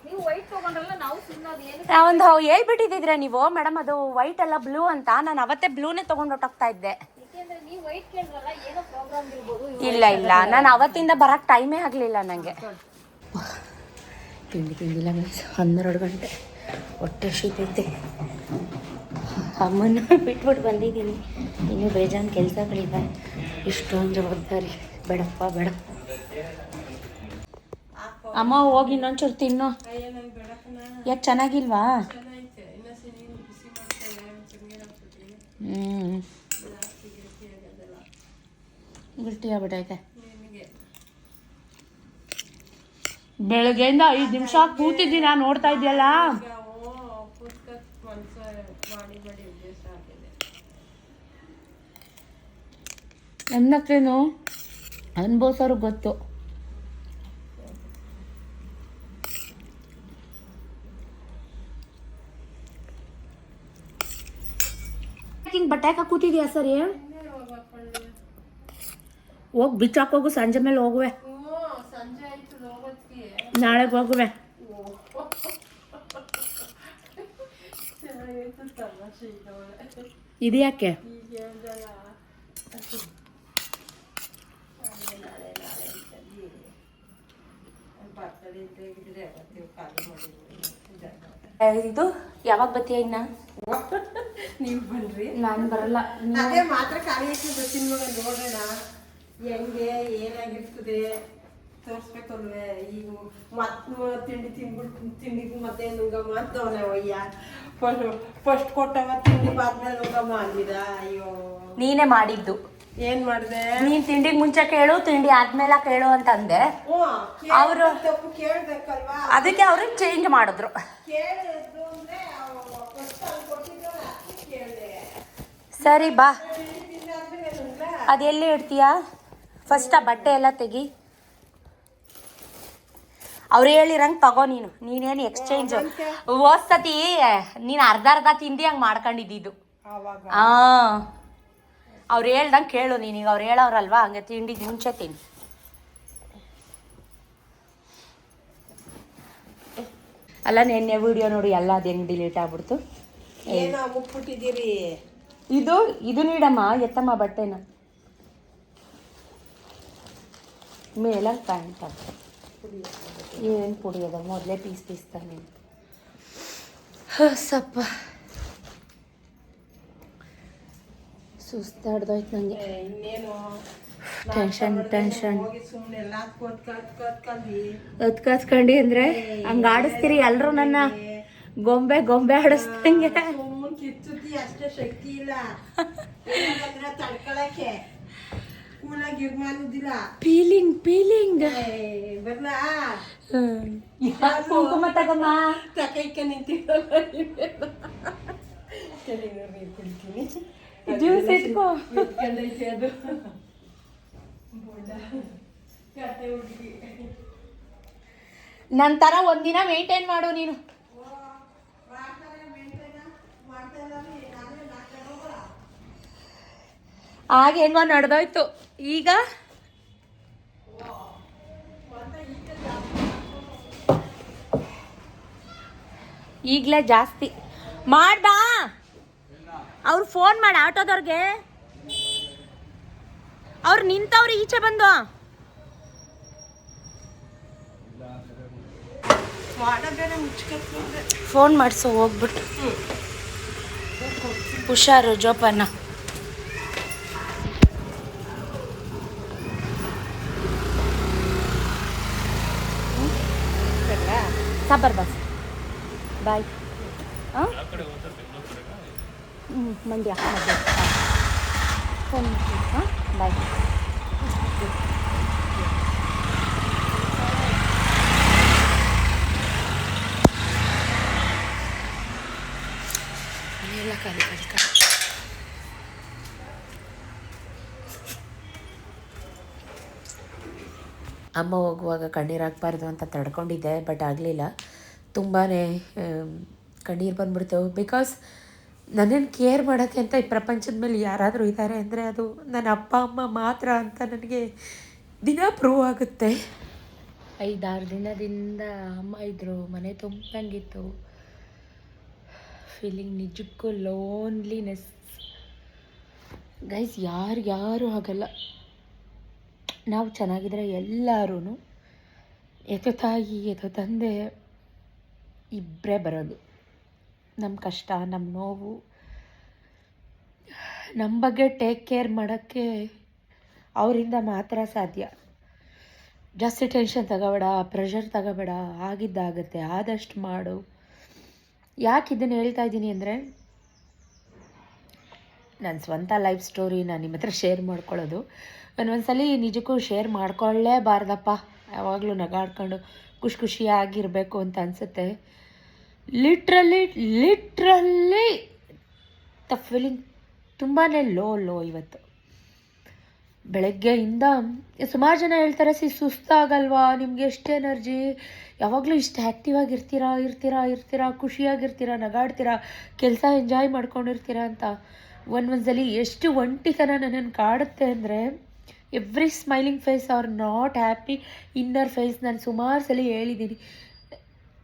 ನೀವು ವೈಟ್ ತೊಗೊಂಡ್ರಲ್ಲ, ನಾವು ಸುಮ್ಮನೆ ಏನು ಒಂದು ಹೇಳ್ಬಿಟ್ಟಿದ್ರೆ ನೀವು, ಮೇಡಮ್ ಅದು ವೈಟ್ ಅಲ್ಲ ಬ್ಲೂ ಅಂತ. ನಾನು ಅವತ್ತೇ ಬ್ಲೂನೇ ತೊಗೊಂಡು ಹೊಟ್ಟೋಗ್ತಾ ಇದ್ದೆ. ಯಾಕೆಂದ್ರೆ ನೀವು ವೈಟ್ ಕೇಳಿದ್ರಲ್ಲ, ಏನೋ ಪ್ರೋಗ್ರಾಮ್ ಇರ್ಬೋದು. ಇಲ್ಲ ನಾನು ಅವತ್ತಿಂದ ಬರೋಕ್ಕೆ ಟೈಮೇ ಆಗಲಿಲ್ಲ ನನಗೆ. ತಿಂದಿಲ್ಲ ಮೀನ್ಸ್ 12 ಗಂಟೆ, ಹೊಟ್ಟೆ ಶೀತೈತೆ. ಅಮ್ಮನ ಬಿಟ್ಬಿಟ್ಟು ಬಂದಿದ್ದೀನಿ. ಇನ್ನೂ ಬೇಜಾನ್ ಕೆಲಸಗಳಿವೆ. ಇಷ್ಟೊಂದು ಜವಾಬ್ದಾರಿ. ಬೇಡಪ್ಪ ಬೇಡ. ಅಮ್ಮ ಹೋಗಿ ಇನ್ನೊಂಚೂರು ತಿನ್ನು. ಯಾಕೆ ಚೆನ್ನಾಗಿಲ್ವಾ? ಗಟ್ಟಿ ಆಗ್ಬಿಟ್ಟೈತೆ. ಬೆಳಗ್ಗೆಯಿಂದ 5 ನಿಮಿಷ ಕೂತಿದ್ದೀನಿ, ನಾನು ನೋಡ್ತಾ ಇದೆಯಲ್ಲ. ಅನ್ನಕ್ಕೇನು ಅನ್ಭವಿಸೋರು ಗೊತ್ತು. ಹಿಂಗೆ ಬಟ್ಟೆ ಹಾಕ ಕೂತಿದ್ಯಾ? ಸರಿ ಹೋಗಿ ಬಿಚ್ಚಾಕೋಗು. ಸಂಜೆ ಮೇಲೆ ಹೋಗುವೆ. ನಾಳೆಗೆ ಹೋಗುವೆ. ಇದು ಯಾಕೆ? ಇದು ಯಾವಾಗ ಬತ್ತೀಯ ಇನ್ನ? ನೀವು ಬನ್ರಿ, ನಾನು ಬರಲ್ಲ. ಅದೇ ಮಾತ್ರ ಕಾರ್ಯಕ್ಕೆ ಬರ್ತೀನಿ ಮಗ. ನೋಡೋಣ ಹೆಂಗೆ ಏನಾಗಿರ್ತದೆ ತೋರಿಸ್ಬೇಕಲ್ವೇ. ಈಗ ತಿಂಡಿ ತಿಂಡಿಗೂ ಮತ್ತೆ ನುಂಗಮ್ಮ ಅಂತವನೆ ಒಯ್ಯ. ಫಸ್ಟ್ ಕೊಟ್ಟವ ತಿಂಡಿ ಬಾದ್ಮೇಲೆ ನುಂಗಮ್ಮ ಅಂದಿದ. ಅಯ್ಯೋ, ನೀನೇ ಮಾಡಿದ್ದು. ಏನ್ ಮಾಡಿದೆ? ನೀನ್ ತಿಂಡಿಗೆ ಮುಂಚೆ ಕೇಳು, ತಿಂಡಿ ಆದ್ಮೇಲೆ ಕೇಳು ಅಂತಂದೆ. ಅವರು ತಪ್ಪು ಕೇಳ್ಬೇಕಲ್ವಾ, ಅದಕ್ಕೆ ಅವರು ಚೇಂಜ್ ಮಾಡಿದ್ರು. ಕೇಳಿದ್ರು ಅಂದ್ರೆ ಕೇಳಿದೆ. ಸರಿ ಬಾ. ಅದೆಲ್ಲಿ ಇಡ್ತೀಯಾ? ಫಸ್ಟ್ ಆ ಬಟ್ಟೆ ಎಲ್ಲ ತೆಗಿ. ಅವ್ರು ಹೇಳಿರಂಗೆ ತಗೋ. ನೀನೇನು ಎಕ್ಸ್ಚೇಂಜ್ ಹೋದ್ಸತಿ ನೀನು ಅರ್ಧ ತಿಂದು ಹಂಗೆ ಮಾಡ್ಕೊಂಡಿದ್ದು. ಹಾಂ, ಅವ್ರು ಹೇಳ್ದಂಗೆ ಕೇಳು. ನೀನೀಗ ಅವ್ರು ಹೇಳೋರಲ್ವಾ, ಹಂಗೆ ತಿಂಡಿಗೆ ಮುಂಚೆ ತಿನ್ನು. ಅಲ್ಲ, ನೆನ್ನೆ ವಿಡಿಯೋ ನೋಡಿ ಎಲ್ಲ ಅದು ಹೆಂಗೆ ಡಿಲೀಟ್ ಆಗ್ಬಿಡ್ತು. ಏನೋ ಮುಟ್ಬಿಟ್ಟಿದ್ದೀರಿ. ಇದು ನೀಡಮ್ಮ, ಎತ್ತಮ್ಮ ಬಟ್ಟೆನ ಮೇಲೆ ಪ್ಯಾಂಟ್. ಏನು ಪುಡಿಯೋದ? ಮೊದಲೇ ಪೀಸ್ ತಾನೆ. ಸಪ್ಪ ಸುಸ್ತಾಡ್ದೋಯ್ತು ನನಗೆ. ಇನ್ನೇನು ಟೆನ್ಷನ್ ಸುಮ್ಮನೆ ಎಲ್ಲ ಕತ್ಕೊಂಡು ಅಂದರೆ ಹಂಗೆ ಆಡಿಸ್ತೀರಿ ಎಲ್ಲರೂ ನನ್ನ. ಗೊಂಬೆ ಆಡಿಸ್ದಂಗೆ. ಕಿಚ್ಚುತ್ತಿ ಅಷ್ಟೇ ಶಕ್ತಿ ಇಲ್ಲ. ತಡ್ಕೊಳಂಗಿಲ್ಲ. ಯಾಕೆ ಕೂಲಾಗಿ ಇರ್ಮಾನುದಿಲ್ಲ ಪೀಲಿಂಗ್ ಬರ್ಲಾ ಕುಂಕುಮ ತಗಮ್ಮ. ತಕೈಕ ನಿಂತಿಲ್ಲ ನೀರು ಕುಡಿತೀನಿ ಜ್ಯೂಸ್ ಇಟ್ಕೋ. ಎತ್ಕೊಂಡೈತೆ ಅದು ಕತೆ ಹುಡುಗಿ ನನ್ನ ಥರ ಒಂದಿನ ಮೇಂಟೈನ್ ಮಾಡು ನೀನು. ಆಗ ಹೆಂಗೋ ನಡೆದೋಯ್ತು. ಈಗ ಈಗಲೇ ಜಾಸ್ತಿ ಮಾಡ್ದಾ. ಅವ್ರು ಫೋನ್ ಮಾಡಿ ಆಟೋದವ್ರಿಗೆ. ಅವ್ರು ನಿಂತವ್ರು ಈಚೆ ಬಂದು. ಫೋನ್ ಮಾಡಿಸೋ ಹೋಗ್ಬಿಟ್ಟು. ಹುಷಾರು ಜೋಪಾನ. ಸಾಂಬಾರ್ ಬಾಸ್ ಬಾಯ್. ಮಂಡ್ಯ ಫೋನ್ ಹಾಂ ಬಾಯ್. ಎಲ್ಲ ಖಾಲಿ ಖಾಲಿ ಖಾಲಿ. ಅಮ್ಮ ಹೋಗುವಾಗ ಕಣ್ಣೀರು ಹಾಕ್ಬಾರ್ದು ಅಂತ ತಡ್ಕೊಂಡಿದ್ದೆ, ಬಟ್ ಆಗಲಿಲ್ಲ. ತುಂಬಾ ಕಣ್ಣೀರು ಬಂದ್ಬಿಡ್ತು. ಬಿಕಾಸ್ ನನ್ನನ್ನು ಕೇರ್ ಮಾಡೋಕ್ಕೆ ಅಂತ ಈ ಪ್ರಪಂಚದ ಮೇಲೆ ಯಾರಾದರೂ ಇದ್ದಾರೆ ಅಂದರೆ ಅದು ನನ್ನ ಅಪ್ಪ ಅಮ್ಮ ಮಾತ್ರ ಅಂತ ನನಗೆ ದಿನ ಪ್ರೂವ್ ಆಗುತ್ತೆ. 5-6 ದಿನದಿಂದ ಅಮ್ಮ ಇದ್ದರು, ಮನೆ ತುಂಬಂಗಿತ್ತು. ಫೀಲಿಂಗ್ ನಿಜಕ್ಕೂ ಲೋನ್ಲಿನೆಸ್ ಗೈಸ್. ಯಾರು ಆಗಲ್ಲ. ನಾವು ಚೆನ್ನಾಗಿದ್ರೆ ಎಲ್ಲರೂ ಎತ್ತು ತಾಯಿ ಎತ್ತು ತಂದೆ ಇಬ್ಬರೇ ಬರೋದು. ನಮ್ಮ ಕಷ್ಟ, ನಮ್ಮ ನೋವು, ನಮ್ಮ ಬಗ್ಗೆ ಟೇಕ್ ಕೇರ್ ಮಾಡೋಕ್ಕೆ ಅವರಿಂದ ಮಾತ್ರ ಸಾಧ್ಯ. ಜಾಸ್ತಿ ಟೆನ್ಷನ್ ತಗೋಬೇಡ, ಪ್ರೆಷರ್ ತಗೋಬೇಡ, ಆಗಿದ್ದಾಗುತ್ತೆ, ಆದಷ್ಟು ಮಾಡು. ಯಾಕೆ ಇದನ್ನು ಹೇಳ್ತಾ ಇದ್ದೀನಿ ಅಂದರೆ, ನನ್ನ ಸ್ವಂತ ಲೈಫ್ ಸ್ಟೋರಿ ನಾನು ನಿಮ್ಮ ಹತ್ರ ಶೇರ್ ಮಾಡ್ಕೊಳ್ಳೋದು. ಒಂದೊಂದ್ಸಲಿ ನಿಜಕ್ಕೂ ಶೇರ್ ಮಾಡ್ಕೊಳ್ಳೇಬಾರ್ದಪ್ಪ. ಯಾವಾಗಲೂ ನಗಾಡ್ಕೊಂಡು ಖುಷಿಯಾಗಿರಬೇಕು ಅಂತ ಅನಿಸುತ್ತೆ. ಲಿಟ್ರಲಿ ದ ಫೀಲಿಂಗ್ ತುಂಬಾ ಲೋ ಇವತ್ತು. ಬೆಳಗ್ಗೆಯಿಂದ ಸುಮಾರು ಜನ ಹೇಳ್ತಾರೆ, ಸುಸ್ತಾಗಲ್ವಾ ನಿಮಗೆ, ಎಷ್ಟು ಎನರ್ಜಿ, ಯಾವಾಗಲೂ ಇಷ್ಟು ಆ್ಯಕ್ಟಿವ್ ಆಗಿರ್ತೀರಾ, ಖುಷಿಯಾಗಿರ್ತೀರಾ, ನಗಾಡ್ತೀರಾ, ಕೆಲಸ ಎಂಜಾಯ್ ಮಾಡ್ಕೊಂಡಿರ್ತೀರಾ ಅಂತ. ಒಂದೊಂದ್ಸಲಿ ಎಷ್ಟು ಒಂಟಿತನ ನನ್ನನ್ನು ಕಾಡುತ್ತೆ ಅಂದರೆ, every smiling face are not happy inner face. ನಾನು ಸುಮಾರು ಸಲ ಹೇಳಿದ್ದೀನಿ,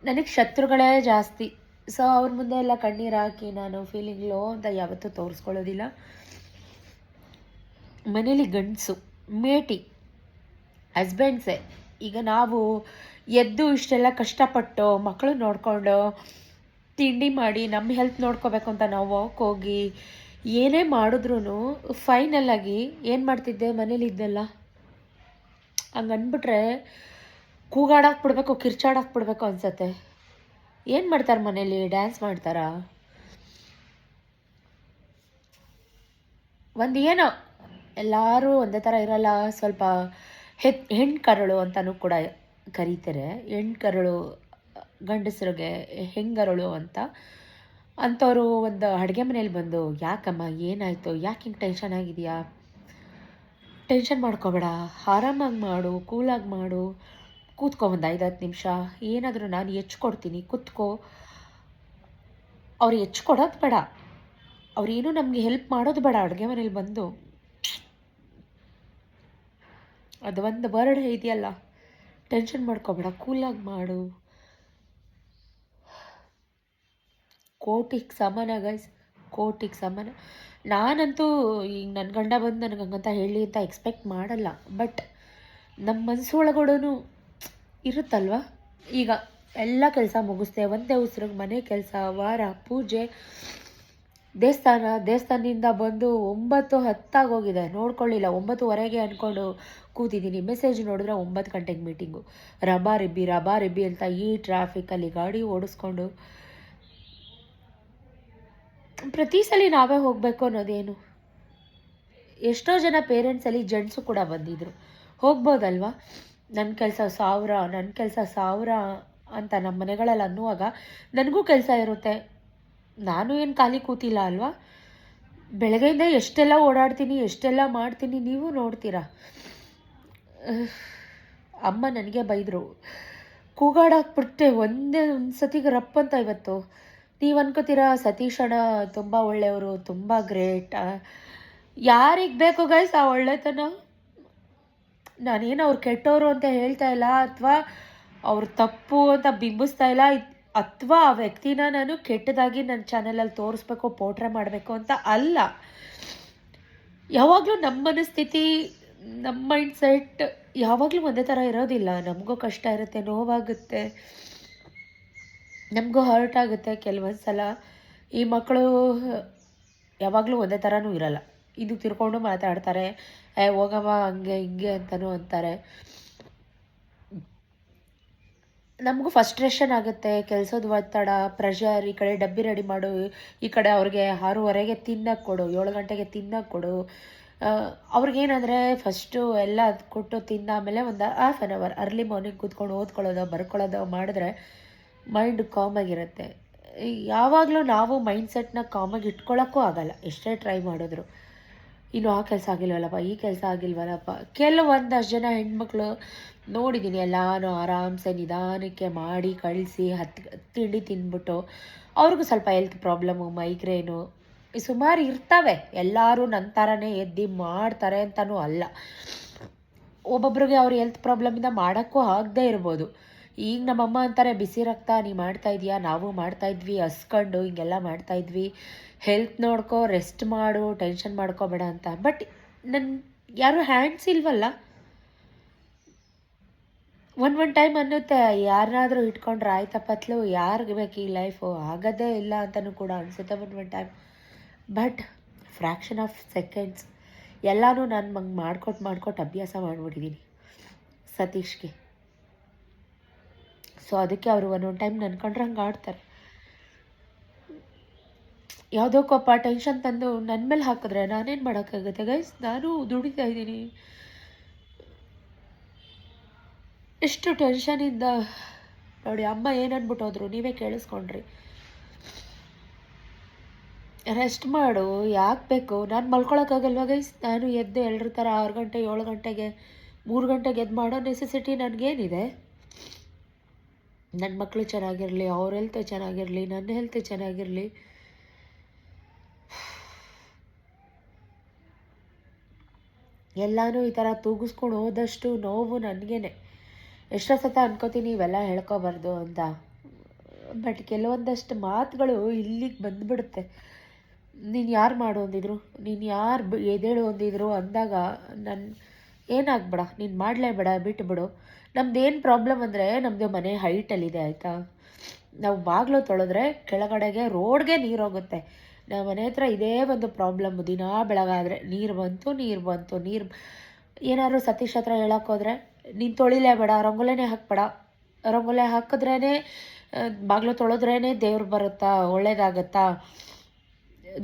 ನನಗೆ ಶತ್ರುಗಳೇ ಜಾಸ್ತಿ. ಸೊ ಅವ್ರ ಮುಂದೆ ಎಲ್ಲ ಕಣ್ಣೀರು ಹಾಕಿ ನಾನು ಫೀಲಿಂಗ್ ಲೋ ಅಂತ ಯಾವತ್ತೂ ತೋರಿಸ್ಕೊಳ್ಳೋದಿಲ್ಲ. ಮನೇಲಿ ಗಂಡಸು ಮೇಟಿ ಹಸ್ಬೆಂಡ್ಸೇ. ಈಗ ನಾವು ಎದ್ದು ಇಷ್ಟೆಲ್ಲ ಕಷ್ಟಪಟ್ಟು ಮಕ್ಕಳು ನೋಡಿಕೊಂಡು ತಿಂಡಿ ಮಾಡಿ ನಮ್ಮ ಹೆಲ್ತ್ ನೋಡ್ಕೋಬೇಕು ಅಂತ ನಾವು ವಾಕ್ ಹೋಗಿ ಏನೇ ಮಾಡಿದ್ರೂ ಫೈನಲಾಗಿ ಏನು ಮಾಡ್ತಿದ್ದೆ, ಮನೇಲಿದ್ದೆಲ್ಲ ಹಂಗೆ ಅಂದ್ಬಿಟ್ರೆ ಕೂಗಾಡಾಕ್ಬಿಡ್ಬೇಕು, ಕಿರ್ಚಾಡಾಕ್ಬಿಡ್ಬೇಕು ಅನ್ಸತ್ತೆ. ಏನು ಮಾಡ್ತಾರೆ ಮನೇಲಿ, ಡ್ಯಾನ್ಸ್ ಮಾಡ್ತಾರಾ? ಒಂದು ಏನೋ ಎಲ್ಲರೂ ಒಂದೇ ಥರ ಇರಲ್ಲ. ಸ್ವಲ್ಪ ಹೆಣ್ಣು ಕರಳು ಅಂತಲೂ ಕೂಡ ಕರೀತಾರೆ. ಹೆಣ್ಣು ಕರಳು ಗಂಡಸರಿಗೆ ಹೆಂಗರಳು ಅಂತ. ಅಂಥವ್ರು ಒಂದು ಅಡುಗೆ ಮನೇಲಿ ಬಂದು, ಯಾಕಮ್ಮ ಏನಾಯಿತು, ಯಾಕೆ ಹಿಂಗೆ ಟೆನ್ಷನ್ ಆಗಿದೆಯಾ, ಟೆನ್ಷನ್ ಮಾಡ್ಕೋಬೇಡ, ಆರಾಮಾಗಿ ಮಾಡು, ಕೂಲಾಗಿ ಮಾಡು, ಕೂತ್ಕೊ ಒಂದು 5-10 ನಿಮಿಷ, ಏನಾದರೂ ನಾನು ಹೆಚ್ಕೊಡ್ತೀನಿ, ಕೂತ್ಕೋ. ಅವ್ರು ಹೆಚ್ಕೊಡೋದು ಬೇಡ, ಅವ್ರೇನು ನಮಗೆ ಹೆಲ್ಪ್ ಮಾಡೋದು ಬೇಡ. ಅಡುಗೆ ಮನೇಲಿ ಬಂದು ಅದು ಒಂದು ವರ್ಡ್ ಇದೆಯಲ್ಲ, ಟೆನ್ಷನ್ ಮಾಡ್ಕೋಬೇಡ, ಕೂಲಾಗಿ ಮಾಡು. ಕೋಟಿಗೆ ಸಮಾನ ಗೈಸ್, ಕೋಟಿಗೆ ಸಮಾನ. ನಾನಂತೂ ಈಗ ನನ್ನ ಗಂಡ ಬಂದು ನನಗೆ ಹಂಗಂತ ಹೇಳಿ ಅಂತ ಎಕ್ಸ್ಪೆಕ್ಟ್ ಮಾಡಲ್ಲ. ಬಟ್ ನಮ್ಮ ಮನಸ್ಸು ಒಳಗಡೆ ಇರುತ್ತಲ್ವ. ಈಗ ಎಲ್ಲ ಕೆಲಸ ಮುಗಿಸ್ದೆ, ಒಂದೇ ಉಸಿರಿಗೆ ಮನೆ ಕೆಲಸ, ವಾರ, ಪೂಜೆ, ದೇವಸ್ಥಾನದಿಂದ ಬಂದು 9-10 ಆಗೋಗಿದೆ, ನೋಡ್ಕೊಳ್ಳಿಲ್ಲ. 9:15 ಅಂದ್ಕೊಂಡು ಕೂತಿದ್ದೀನಿ. ಮೆಸೇಜ್ ನೋಡಿದ್ರೆ 9 ಗಂಟೆಗೆ ಮೀಟಿಂಗು. ರಬಾ ರಿಬ್ಬಿ ಅಂತ ಈ ಟ್ರಾಫಿಕಲ್ಲಿ ಗಾಡಿ ಓಡಿಸ್ಕೊಂಡು ಪ್ರತಿ ಸಲ ನಾವೇ ಹೋಗಬೇಕು ಅನ್ನೋದೇನು? ಎಷ್ಟೋ ಜನ ಪೇರೆಂಟ್ಸಲ್ಲಿ ಜೆಂಟ್ಸು ಕೂಡ ಬಂದಿದ್ದರು. ಹೋಗ್ಬೋದಲ್ವಾ, ನನ್ನ ಕೆಲಸ 1000 ಅಂತ ನಮ್ಮ ಮನೆಗಳಲ್ಲಿ ಅನ್ನುವಾಗ ನನಗೂ ಕೆಲಸ ಇರುತ್ತೆ. ನಾನು ಏನು ಖಾಲಿ ಕೂತಿಲ್ಲ ಅಲ್ವಾ. ಬೆಳಗ್ಗೆಯಿಂದ ಎಷ್ಟೆಲ್ಲ ಓಡಾಡ್ತೀನಿ, ಎಷ್ಟೆಲ್ಲ ಮಾಡ್ತೀನಿ, ನೀವು ನೋಡ್ತೀರಾ. ಅಮ್ಮ ನನಗೆ ಬೈದರು, ಕೂಗಾಡಾಕ್ಬಿಟ್ಟೆ ಒಂದು ಸತಿಗೆ ರಪ್ ಅಂತ. ಇವತ್ತು ನೀವು ಅನ್ಕೋತೀರಾ ಸತೀಶ್ ಅಣ್ಣ ತುಂಬ ಒಳ್ಳೆಯವರು, ತುಂಬ ಗ್ರೇಟ್. ಯಾರಿಗೆ ಬೇಕು ಗೈಸ್ ಆ ಒಳ್ಳೆತನ? ನಾನೇನು ಅವ್ರು ಕೆಟ್ಟವರು ಅಂತ ಹೇಳ್ತಾ ಇಲ್ಲ, ಅಥವಾ ಅವ್ರು ತಪ್ಪು ಅಂತ ಬಿಂಬಿಸ್ತಾ ಇಲ್ಲ, ಅಥವಾ ಆ ವ್ಯಕ್ತಿನ ನಾನು ಕೆಟ್ಟದಾಗಿ ನನ್ನ ಚಾನಲಲ್ಲಿ ತೋರಿಸ್ಬೇಕು, ಪೋಟ್ರೆ ಮಾಡಬೇಕು ಅಂತ ಅಲ್ಲ. ಯಾವಾಗಲೂ ನಮ್ಮ ಮನಸ್ಥಿತಿ, ನಮ್ಮ ಮೈಂಡ್ಸೆಟ್ ಯಾವಾಗಲೂ ಒಂದೇ ಥರ ಇರೋದಿಲ್ಲ. ನಮಗೂ ಕಷ್ಟ ಇರುತ್ತೆ, ನೋವಾಗುತ್ತೆ, ನಮಗೂ ಹರ್ಟ್ ಆಗುತ್ತೆ ಕೆಲವೊಂದು ಸಲ. ಈ ಮಕ್ಕಳು ಯಾವಾಗಲೂ ಒಂದೇ ಥರನೂ ಇರಲ್ಲ. ಇದು ತಿರ್ಕೊಂಡು ಮಾತಾಡ್ತಾರೆ, ಹೋಗಮ್ಮ ಹಂಗೆ ಹಿಂಗೆ ಅಂತಲೂ ಅಂತಾರೆ. ನಮಗೂ ಫಸ್ಟ್ರೇಷನ್ ಆಗುತ್ತೆ, ಕೆಲಸದ ಒತ್ತಡ, ಪ್ರೆಷರ್. ಈ ಕಡೆ ಡಬ್ಬಿ ರೆಡಿ ಮಾಡು, ಈ ಕಡೆ ಅವ್ರಿಗೆ 6:30ಗೆ ತಿನ್ನಕ್ಕೆ ಕೊಡು, 7 ಗಂಟೆಗೆ ತಿನ್ನಕ್ಕೆ ಕೊಡು. ಅವ್ರಿಗೇನಂದರೆ ಫಸ್ಟು ಎಲ್ಲ ಕೊಟ್ಟು ತಿಂದಾಮೇಲೆ ಒಂದು ½ ಆನ್ ಅವರ್ ಅರ್ಲಿ ಮಾರ್ನಿಂಗ್ ಕೂತ್ಕೊಂಡು ಓದ್ಕೊಳ್ಳೋದು, ಬರ್ಕೊಳ್ಳೋದು ಮಾಡಿದ್ರೆ ಮೈಂಡ್ ಕಾಮಾಗಿರುತ್ತೆ. ಯಾವಾಗಲೂ ನಾವು ಮೈಂಡ್ಸೆಟ್ನ ಕಾಮಾಗಿ ಇಟ್ಕೊಳ್ಳೋಕ್ಕೂ ಆಗಲ್ಲ, ಎಷ್ಟೇ ಟ್ರೈ ಮಾಡಿದ್ರು. ಇನ್ನು ಆ ಕೆಲಸ ಆಗಿಲ್ವಲ್ಲಪ್ಪ, ಈ ಕೆಲಸ ಆಗಿಲ್ವಲ್ಲಪ್ಪ. ಕೆಲವೊಂದಷ್ಟು ಜನ ಹೆಣ್ಮಕ್ಳು ನೋಡಿದ್ದೀನಿ, ಎಲ್ಲಾನು ಆರಾಮ್ಸೆ ನಿಧಾನಕ್ಕೆ ಮಾಡಿ ಕಳಿಸಿ ತಿಂಡಿ ತಿಂದ್ಬಿಟ್ಟು, ಅವ್ರಿಗೂ ಸ್ವಲ್ಪ ಹೆಲ್ತ್ ಪ್ರಾಬ್ಲಮ್ಮು, ಮೈಗ್ರೇನು ಸುಮಾರು ಇರ್ತವೆ. ಎಲ್ಲರೂ ನನ್ನ ಥರನೇ ಎದ್ದು ಮಾಡ್ತಾರೆ ಅಂತಲೂ ಅಲ್ಲ. ಒಬ್ಬೊಬ್ರಿಗೆ ಅವ್ರ ಹೆಲ್ತ್ ಪ್ರಾಬ್ಲಮಿಂದ ಮಾಡೋಕ್ಕೂ ಆಗದೆ ಇರ್ಬೋದು. ಈಗ ನಮ್ಮಮ್ಮ ಅಂತಾರೆ, ಬಿಸಿ ರಕ್ತ ನೀ ಮಾಡ್ತಾಯಿದ್ಯಾ, ನಾವು ಮಾಡ್ತಾಯಿದ್ವಿ, ಹಸ್ಕೊಂಡು ಹಿಂಗೆಲ್ಲ ಮಾಡ್ತಾಯಿದ್ವಿ, ಹೆಲ್ತ್ ನೋಡ್ಕೊ, ರೆಸ್ಟ್ ಮಾಡು, ಟೆನ್ಷನ್ ಮಾಡ್ಕೋಬೇಡ ಅಂತ. ಬಟ್ ನನ್ನ ಯಾರೂ ಹ್ಯಾಂಡ್ಸ್ ಇಲ್ವಲ್ಲ. ಒಂದು ಟೈಮ್ ಅನ್ನುತ್ತೆ, ಯಾರನ್ನಾದರೂ ಇಟ್ಕೊಂಡ್ರೆ ಆಯ್ತಪ್ಪತ್ಲು, ಯಾರಿಗೆ ಬೇಕು ಈ ಲೈಫು, ಆಗೋದೇ ಇಲ್ಲ ಅಂತಲೂ ಕೂಡ ಅನಿಸುತ್ತೆ ಒಂದು time. But fraction of seconds ಎಲ್ಲನೂ ನಾನು ಮಾಡ್ಕೊಟ್ಟು ಅಭ್ಯಾಸ ಮಾಡಿಬಿಟ್ಟಿದ್ದೀನಿ ಸತೀಶ್ಗೆ. ಸೊ ಅದಕ್ಕೆ ಅವರು ಒಂದೊಂದು ಟೈಮ್ ನನ್ಕೊಂಡ್ರೆ ಹಂಗೆ ಆಡ್ತಾರೆ. ಯಾವುದೋ ಕೋಪ ಟೆನ್ಷನ್ ತಂದು ನನ್ನ ಮೇಲೆ ಹಾಕಿದ್ರೆ ನಾನೇನು ಮಾಡೋಕ್ಕಾಗುತ್ತೆ ಗೈಸ್? ನಾನು ದುಡಿತಾ ಇದ್ದೀನಿ. ಎಷ್ಟು ಟೆನ್ಷನಿಂದ ನೋಡಿ. ಅಮ್ಮ ಏನು ಅಂದ್ಬಿಟ್ಟೋದ್ರು ನೀವೇ ಕೇಳಿಸ್ಕೊಂಡ್ರಿ. ರೆಸ್ಟ್ ಮಾಡು, ಯಾಕೆ ಬೇಕು? ನಾನು ಮಲ್ಕೊಳಕ್ಕಾಗಲ್ವ ಗೈಸ್? ನಾನು ಎದ್ದು 2 ಥರ 6 ಗಂಟೆ 7 ಗಂಟೆಗೆ 3 ಗಂಟೆಗೆ ಎದ್ದು ಮಾಡೋ ನೆಸೆಸಿಟಿ ನನಗೇನಿದೆ? ನನ್ನ ಮಕ್ಕಳು ಚೆನ್ನಾಗಿರಲಿ, ಅವ್ರ ಹೆಲ್ತ್ ಚೆನ್ನಾಗಿರಲಿ, ನನ್ನ ಹೆಲ್ತ್ ಚೆನ್ನಾಗಿರಲಿ. ಎಲ್ಲನೂ ಈ ಥರ ತೂಗಿಸ್ಕೊಂಡು ಹೋದಷ್ಟು ನೋವು ನನಗೇನೆ. ಎಷ್ಟೋ ಸತ ಅನ್ಕೋತೀನಿ ಇವೆಲ್ಲ ಹೇಳ್ಕೊಬಾರ್ದು ಅಂತ. ಬಟ್ ಕೆಲವೊಂದಷ್ಟು ಮಾತುಗಳು ಇಲ್ಲಿಗೆ ಬಂದುಬಿಡುತ್ತೆ. ನೀನು ಯಾರು ಮಾಡು ಅಂದಿದ್ರು, ನೀನು ಯಾರು ಎದೇಳು ಅಂದಿದ್ರು ಅಂದಾಗ ನನ್ನ ಏನಾಗ್ಬೇಡ, ನೀನು ಮಾಡಲೇಬೇಡ, ಬಿಟ್ಟುಬಿಡು. ನಮ್ದೇನು ಪ್ರಾಬ್ಲಮ್ ಅಂದರೆ, ನಮ್ಮದು ಮನೆ ಹೈಟಲ್ಲಿದೆ ಆಯಿತಾ. ನಾವು ಬಾಗಿಲು ತೊಳೆದ್ರೆ ಕೆಳಗಡೆಗೆ ರೋಡ್ಗೆ ನೀರು ಹೋಗುತ್ತೆ. ನಮ್ಮ ಮನೆ ಹತ್ರ ಇದೇ ಒಂದು ಪ್ರಾಬ್ಲಮ್ಮು. ದಿನ ಬೆಳಗಾದರೆ ನೀರು ಬಂತು. ಏನಾದ್ರು ಸತೀಶ್ ಹತ್ರ ಹೇಳೋಕ್ಕೋದ್ರೆ, ನೀನು ತೊಳಿಲೇಬೇಡ, ರಂಗೋಲಿನೇ ಹಾಕ್ಬೇಡ, ರಂಗೋಲಿ ಹಾಕಿದ್ರೇ ಬಾಗಿಲು ತೊಳೆದ್ರೇ ದೇವ್ರು ಬರುತ್ತಾ, ಒಳ್ಳೇದಾಗತ್ತಾ,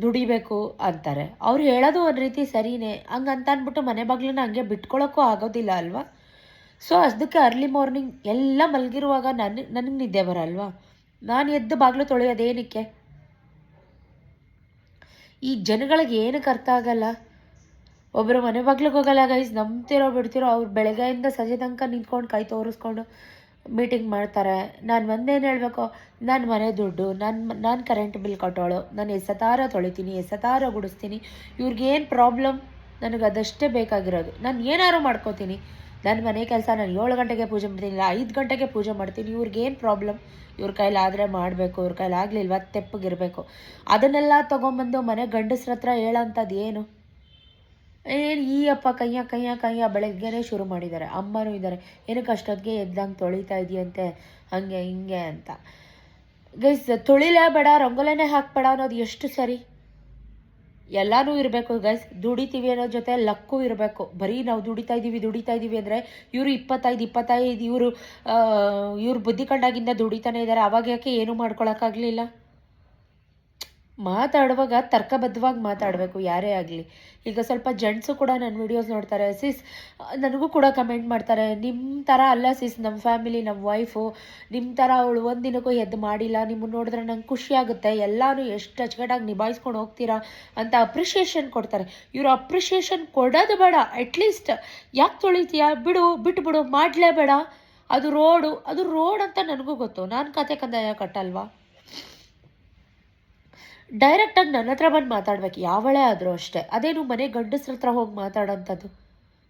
ದುಡಿಬೇಕು ಅಂತಾರೆ. ಅವ್ರು ಹೇಳೋದು ಒಂದು ರೀತಿ ಸರಿಯೇ. ಹಂಗಂತ ಅಂದ್ಬಿಟ್ಟು ಮನೆ ಬಾಗಿಲನ್ನ ಹಂಗೆ ಬಿಟ್ಕೊಳ್ಳೋಕ್ಕೂ ಆಗೋದಿಲ್ಲ ಅಲ್ವಾ. ಸೊ ಅದಕ್ಕೆ ಅರ್ಲಿ ಮಾರ್ನಿಂಗ್ ಎಲ್ಲ ಮಲಗಿರುವಾಗ ನನಗೆ ನಿದ್ದೆ ಬರಲ್ವಾ? ನಾನು ಎದ್ದು ಬಾಗಿಲು ತೊಳೆಯೋದೇನಕ್ಕೆ? ಈ ಜನಗಳಿಗೆ ಏನಕ್ಕೆ ಅರ್ಥ ಆಗಲ್ಲ. ಒಬ್ಬರು ಮನೆ ಬಾಗ್ಲಿಗೆ ಹೋಗಲ್ಲ ಗೈಸ್, ನಂಬ್ತಿರೋ ಬಿಡ್ತಿರೋ, ಅವ್ರು ಬೆಳಗ್ಗೆಯಿಂದ ಸಂಜೆ ತನಕ ನಿಂತ್ಕೊಂಡು ಕೈ ತೋರಿಸ್ಕೊಂಡು ಮೀಟಿಂಗ್ ಮಾಡ್ತಾರೆ. ನಾನು ಒಂದೇನು ಹೇಳಬೇಕು, ನನ್ನ ಮನೆ ದುಡ್ಡು, ನಾನು ಕರೆಂಟ್ ಬಿಲ್ ಕಟ್ಟೋಳು, ನಾನು ಎಸತಾರ ತೊಳಿತೀನಿ, ಎಸತಾರ ಗುಡಿಸ್ತೀನಿ. ಇವ್ರಿಗೇನು ಪ್ರಾಬ್ಲಮ್? ನನಗೆ ಅದಷ್ಟೇ ಬೇಕಾಗಿರೋದು. ನಾನು ಏನಾದ್ರು ಮಾಡ್ಕೋತೀನಿ. ನನ್ನ ಮನೆ ಕೆಲಸ ನಾನು 7 ಗಂಟೆಗೆ ಪೂಜೆ ಮಾಡ್ತೀನಿ, ಇಲ್ಲ 5 ಗಂಟೆಗೆ ಪೂಜೆ ಮಾಡ್ತೀನಿ. ಇವ್ರಿಗೇನು ಪ್ರಾಬ್ಲಮ್? ಇವ್ರ ಕೈಲಾದರೆ ಮಾಡಬೇಕು, ಇವ್ರ ಕೈಲಾಗಲಿಲ್ವ ತೆಪ್ಪಗಿರಬೇಕು. ಅದನ್ನೆಲ್ಲ ತೊಗೊಂಬಂದು ಮನೆ ಗಂಡಸ್ರ ಹತ್ರ ಹೇಳೋಂಥದ್ದು ಏನು? ಈ ಅಪ್ಪ ಕೈಯ ಬೆಳಗ್ಗೆನೇ ಶುರು ಮಾಡಿದ್ದಾರೆ. ಅಮ್ಮನೂ ಇದ್ದಾರೆ, ಏನಕ್ಕೆ ಅಷ್ಟೊತ್ತಿಗೆ ಎದ್ದಂಗೆ ತೊಳಿತಾ ಇದೆಯಂತೆ, ಹಾಗೆ ಹಿಂಗೆ ಅಂತ. ಗೈಸ್, ತೊಳಿಲೇ ಬೇಡ, ರಂಗೋಲಿನೇ ಹಾಕ್ಬೇಡ ಅನ್ನೋದು ಎಷ್ಟು ಸರಿ? ಎಲ್ಲನೂ ಇರಬೇಕು ಗೈಸ್. ದುಡಿತೀವಿ ಅನ್ನೋ ಜೊತೆ ಲಕ್ಕೂ ಇರಬೇಕು. ಬರೀ ನಾವು ದುಡಿತಾ ಇದ್ದೀವಿ ಅಂದರೆ ಇವರು 25 ಇವರು ಬುದ್ಧಿ ಕಂಡಾಗಿಂದ ದುಡಿತಾನೆ ಇದ್ದಾರೆ. ಅವಾಗ ಯಾಕೆ ಏನೂ ಮಾಡ್ಕೊಳಕ್ಕಾಗಲಿಲ್ಲ? ಮಾತಾಡುವಾಗ ತರ್ಕಬದ್ಧವಾಗಿ ಮಾತಾಡಬೇಕು ಯಾರೇ ಆಗಲಿ. ಈಗ ಸ್ವಲ್ಪ ಜೆಂಟ್ಸು ಕೂಡ ನನ್ನ ವೀಡಿಯೋಸ್ ನೋಡ್ತಾರೆ ಸಿಸ್, ನನಗೂ ಕೂಡ ಕಮೆಂಟ್ ಮಾಡ್ತಾರೆ, ನಿಮ್ಮ ಥರ ಅಲ್ಲ ಸಿಸ್ ನಮ್ಮ ಫ್ಯಾಮಿಲಿ, ನಮ್ಮ ವೈಫು ನಿಮ್ಮ ಥರ ಅವಳು ಒಂದಿನಕ್ಕೂ ಎದ್ದು ಮಾಡಿಲ್ಲ, ನಿಮ್ಮನ್ನು ನೋಡಿದ್ರೆ ನಂಗೆ ಖುಷಿಯಾಗುತ್ತೆ, ಎಲ್ಲನೂ ಎಷ್ಟು ಅಚ್ಚುಕಟ್ಟಾಗಿ ನಿಭಾಯಿಸ್ಕೊಂಡು ಹೋಗ್ತೀರಾ ಅಂತ ಅಪ್ರಿಷಿಯೇಷನ್ ಕೊಡ್ತಾರೆ. ಇವರು ಅಪ್ರಿಷಿಯೇಷನ್ ಕೊಡೋದು ಬೇಡ, ಅಟ್ಲೀಸ್ಟ್ ಯಾಕೆ ತೊಳಿತೀಯಾ ಬಿಟ್ಬಿಡು ಮಾಡಲೇಬೇಡ, ಅದು ರೋಡ್ ಅಂತ ನನಗೂ ಗೊತ್ತು, ನಾನು ಕತೆ ಕಂದಾಯ ಕಟ್ಟಲ್ವಾ. ಡೈರೆಕ್ಟಾಗಿ ನನ್ನ ಹತ್ರ ಬಂದು ಮಾತಾಡ್ಬೇಕು, ಯಾವಳೇ ಆದರೂ ಅಷ್ಟೇ. ಅದೇನು ಮನೆ ಗಂಡಸ್ರ ಹತ್ರ ಹೋಗಿ ಮಾತಾಡೋಂಥದ್ದು?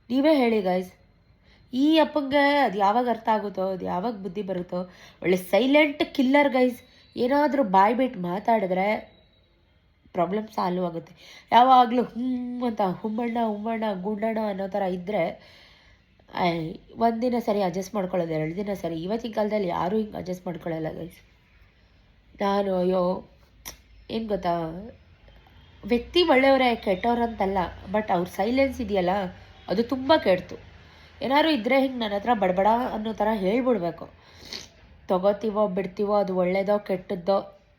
ನೀವೇ ಹೇಳಿ ಗೈಸ್. ಈ ಅಪ್ಪಂಗೆ ಅದು ಯಾವಾಗ ಅರ್ಥ ಆಗುತ್ತೋ, ಅದು ಯಾವಾಗ ಬುದ್ಧಿ ಬರುತ್ತೋ. ಒಳ್ಳೆ ಸೈಲೆಂಟ್ ಕಿಲ್ಲರ್ ಗೈಸ್. ಏನಾದರೂ ಬಾಯ್ ಬಿಟ್ಟು ಮಾತಾಡಿದ್ರೆ ಪ್ರಾಬ್ಲಮ್ ಸಾಲ್ವ್ ಆಗುತ್ತೆ. ಯಾವಾಗಲೂ ಅಂತ ಹುಮ್ಮಣ್ಣ ಗುಂಡಣ್ಣ ಅನ್ನೋ ಥರ ಇದ್ದರೆ ಒಂದಿನ ಸರಿ ಅಡ್ಜಸ್ಟ್ ಮಾಡ್ಕೊಳ್ಳೋದು, 2 ದಿನ ಸರಿ. ಇವತ್ತಿನ ಕಾಲದಲ್ಲಿ ಯಾರೂ ಹಿಂಗೆ ಅಡ್ಜಸ್ಟ್ ಮಾಡ್ಕೊಳ್ಳಲ್ಲ ಗೈಸ್. ನಾನು ಏನು ಗೊತ್ತಾ, ವ್ಯಕ್ತಿ ಒಳ್ಳೆಯವರೇ ಕೆಟ್ಟವ್ರಂತಲ್ಲ, ಬಟ್ ಅವ್ರ ಸೈಲೆನ್ಸ್ ಇದೆಯಲ್ಲ ಅದು ತುಂಬ ಕೆಡ್ತು. ಏನಾದ್ರು ಇದ್ದರೆ ಹಿಂಗೆ ನನ್ನ ಹತ್ರ ಬಡಬಡ ಅನ್ನೋ ಥರ ಹೇಳ್ಬಿಡ್ಬೇಕು. ತೊಗೋತೀವೋ ಬಿಡ್ತೀವೋ, ಅದು ಒಳ್ಳೇದೋ ಕೆಟ್ಟದ್ದೋ,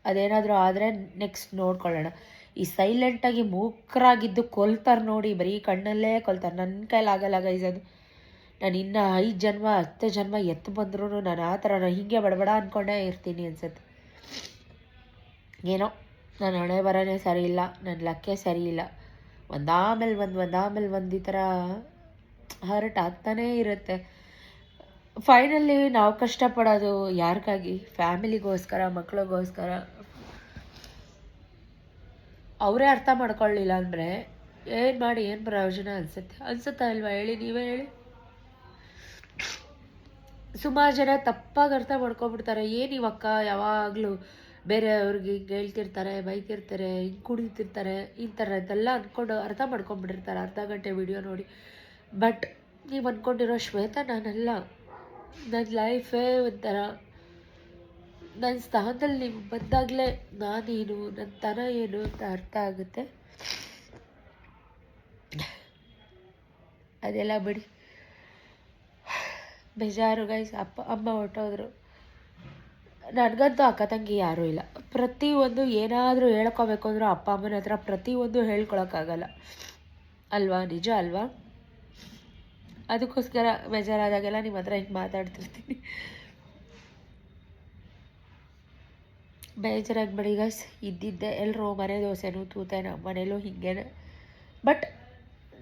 ಅದೇನಾದರೂ ಆದರೆ ನೆಕ್ಸ್ಟ್ ನೋಡ್ಕೊಳ್ಳೋಣ. ಈ ಸೈಲೆಂಟಾಗಿ ಮೂಕರಾಗಿದ್ದು ಕೊಲ್ತಾರೆ ನೋಡಿ, ಬರೀ ಕಣ್ಣಲ್ಲೇ ಕೊಲ್ತಾರೆ. ನನ್ನ ಕೈಲಾಗಲ್ಲ ಗೈಸ್ ಅದು. ನಾನು ಇನ್ನು 5 ಜನ್ಮ 10 ಜನ್ಮ ಎತ್ತು ಬಂದ್ರೂ ನಾನು ಆ ಥರ ಹೀಗೆ ಬಡಬಡ ಅಂದ್ಕೊಂಡೇ ಇರ್ತೀನಿ ಅನ್ಸುತ್ತೆ. ಏನೋ ನನ್ನ ಹಣೆ ಬರನೇ ಸರಿ ಇಲ್ಲ, ನನ್ನ ಲಕ್ಕೆ ಸರಿ ಇಲ್ಲ. ಒಂದಾಮೇಲೆ ಒಂದು ಈ ಥರ ಹರ್ಟ್ ಆಗ್ತಾನೇ ಇರುತ್ತೆ. ಫೈನಲಿ ನಾವು ಕಷ್ಟಪಡೋದು ಯಾರಿಗಾಗಿ? ಫ್ಯಾಮಿಲಿಗೋಸ್ಕರ, ಮಕ್ಕಳಿಗೋಸ್ಕರ. ಅವರೇ ಅರ್ಥ ಮಾಡ್ಕೊಳ್ಳಿಲ್ಲ ಅಂದರೆ ಏನು ಮಾಡಿ ಏನು ಪ್ರಯೋಜನ ಅನ್ಸುತ್ತಾ ಇಲ್ವಾ ಹೇಳಿ, ನೀವೇ ಹೇಳಿ. ಸುಮಾರು ಜನ ತಪ್ಪಾಗಿ ಅರ್ಥ ಮಾಡ್ಕೊಬಿಡ್ತಾರೆ. ಏನು ಇವಕ್ಕ ಯಾವಾಗಲೂ ಬೇರೆಯವ್ರಿಗೆ ಹಿಂಗೆ ಹೇಳ್ತಿರ್ತಾರೆ, ಬೈತಿರ್ತಾರೆ, ಹಿಂಗೆ ಕುಡಿತಿರ್ತಾರೆ, ಈ ಥರದ್ದೆಲ್ಲ ಅಂದ್ಕೊಂಡು ಅರ್ಥ ಮಾಡ್ಕೊಂಬಿಟ್ಟಿರ್ತಾರೆ ಅರ್ಧ ಗಂಟೆ ವಿಡಿಯೋ ನೋಡಿ. ಬಟ್ ನೀವು ಅಂದ್ಕೊಂಡಿರೋ ಶ್ವೇತಾ ನಾನಲ್ಲ. ನನ್ನ ಲೈಫೇ ಒಂಥರ, ನನ್ನ ಸ್ಥಾನದಲ್ಲಿ ನೀವು ಬಂದಾಗಲೇ ನಾನೇನು, ನನ್ನ ತನ ಏನು ಅಂತ ಅರ್ಥ ಆಗುತ್ತೆ. ಅದೆಲ್ಲ ಬಿಡಿ, ಬೇಜಾರು ಗೈಸ್. ಅಮ್ಮ ಹೊರಟೋದ್ರು. ನನಗಂತೂ ಅಕ್ಕ ತಂಗಿ ಯಾರೂ ಇಲ್ಲ. ಪ್ರತಿಯೊಂದು ಏನಾದರೂ ಹೇಳ್ಕೋಬೇಕು ಅಂದರೂ ಅಪ್ಪ ಅಮ್ಮನ ಹತ್ರ ಪ್ರತಿಯೊಂದು ಹೇಳ್ಕೊಳಕ್ಕಾಗಲ್ಲ ಅಲ್ವಾ? ನಿಜ ಅಲ್ವಾ? ಅದಕ್ಕೋಸ್ಕರ ಬೇಜಾರಾದಾಗೆಲ್ಲ ನಿಮ್ಮ ಹತ್ರ ಹಿಂಗೆ ಮಾತಾಡ್ತಿರ್ತೀನಿ. ಬೇಜಾರಾಗ್ಬೇಡಿ ಗೈಸ್, ಇದ್ದಿದ್ದೆ. ಎಲ್ಲರೂ ಮನೆ ದೋಸೆನೂ ತೂತೆ, ನಮ್ಮ ಮನೇಲೂ ಹಿಂಗೇನೆ. ಬಟ್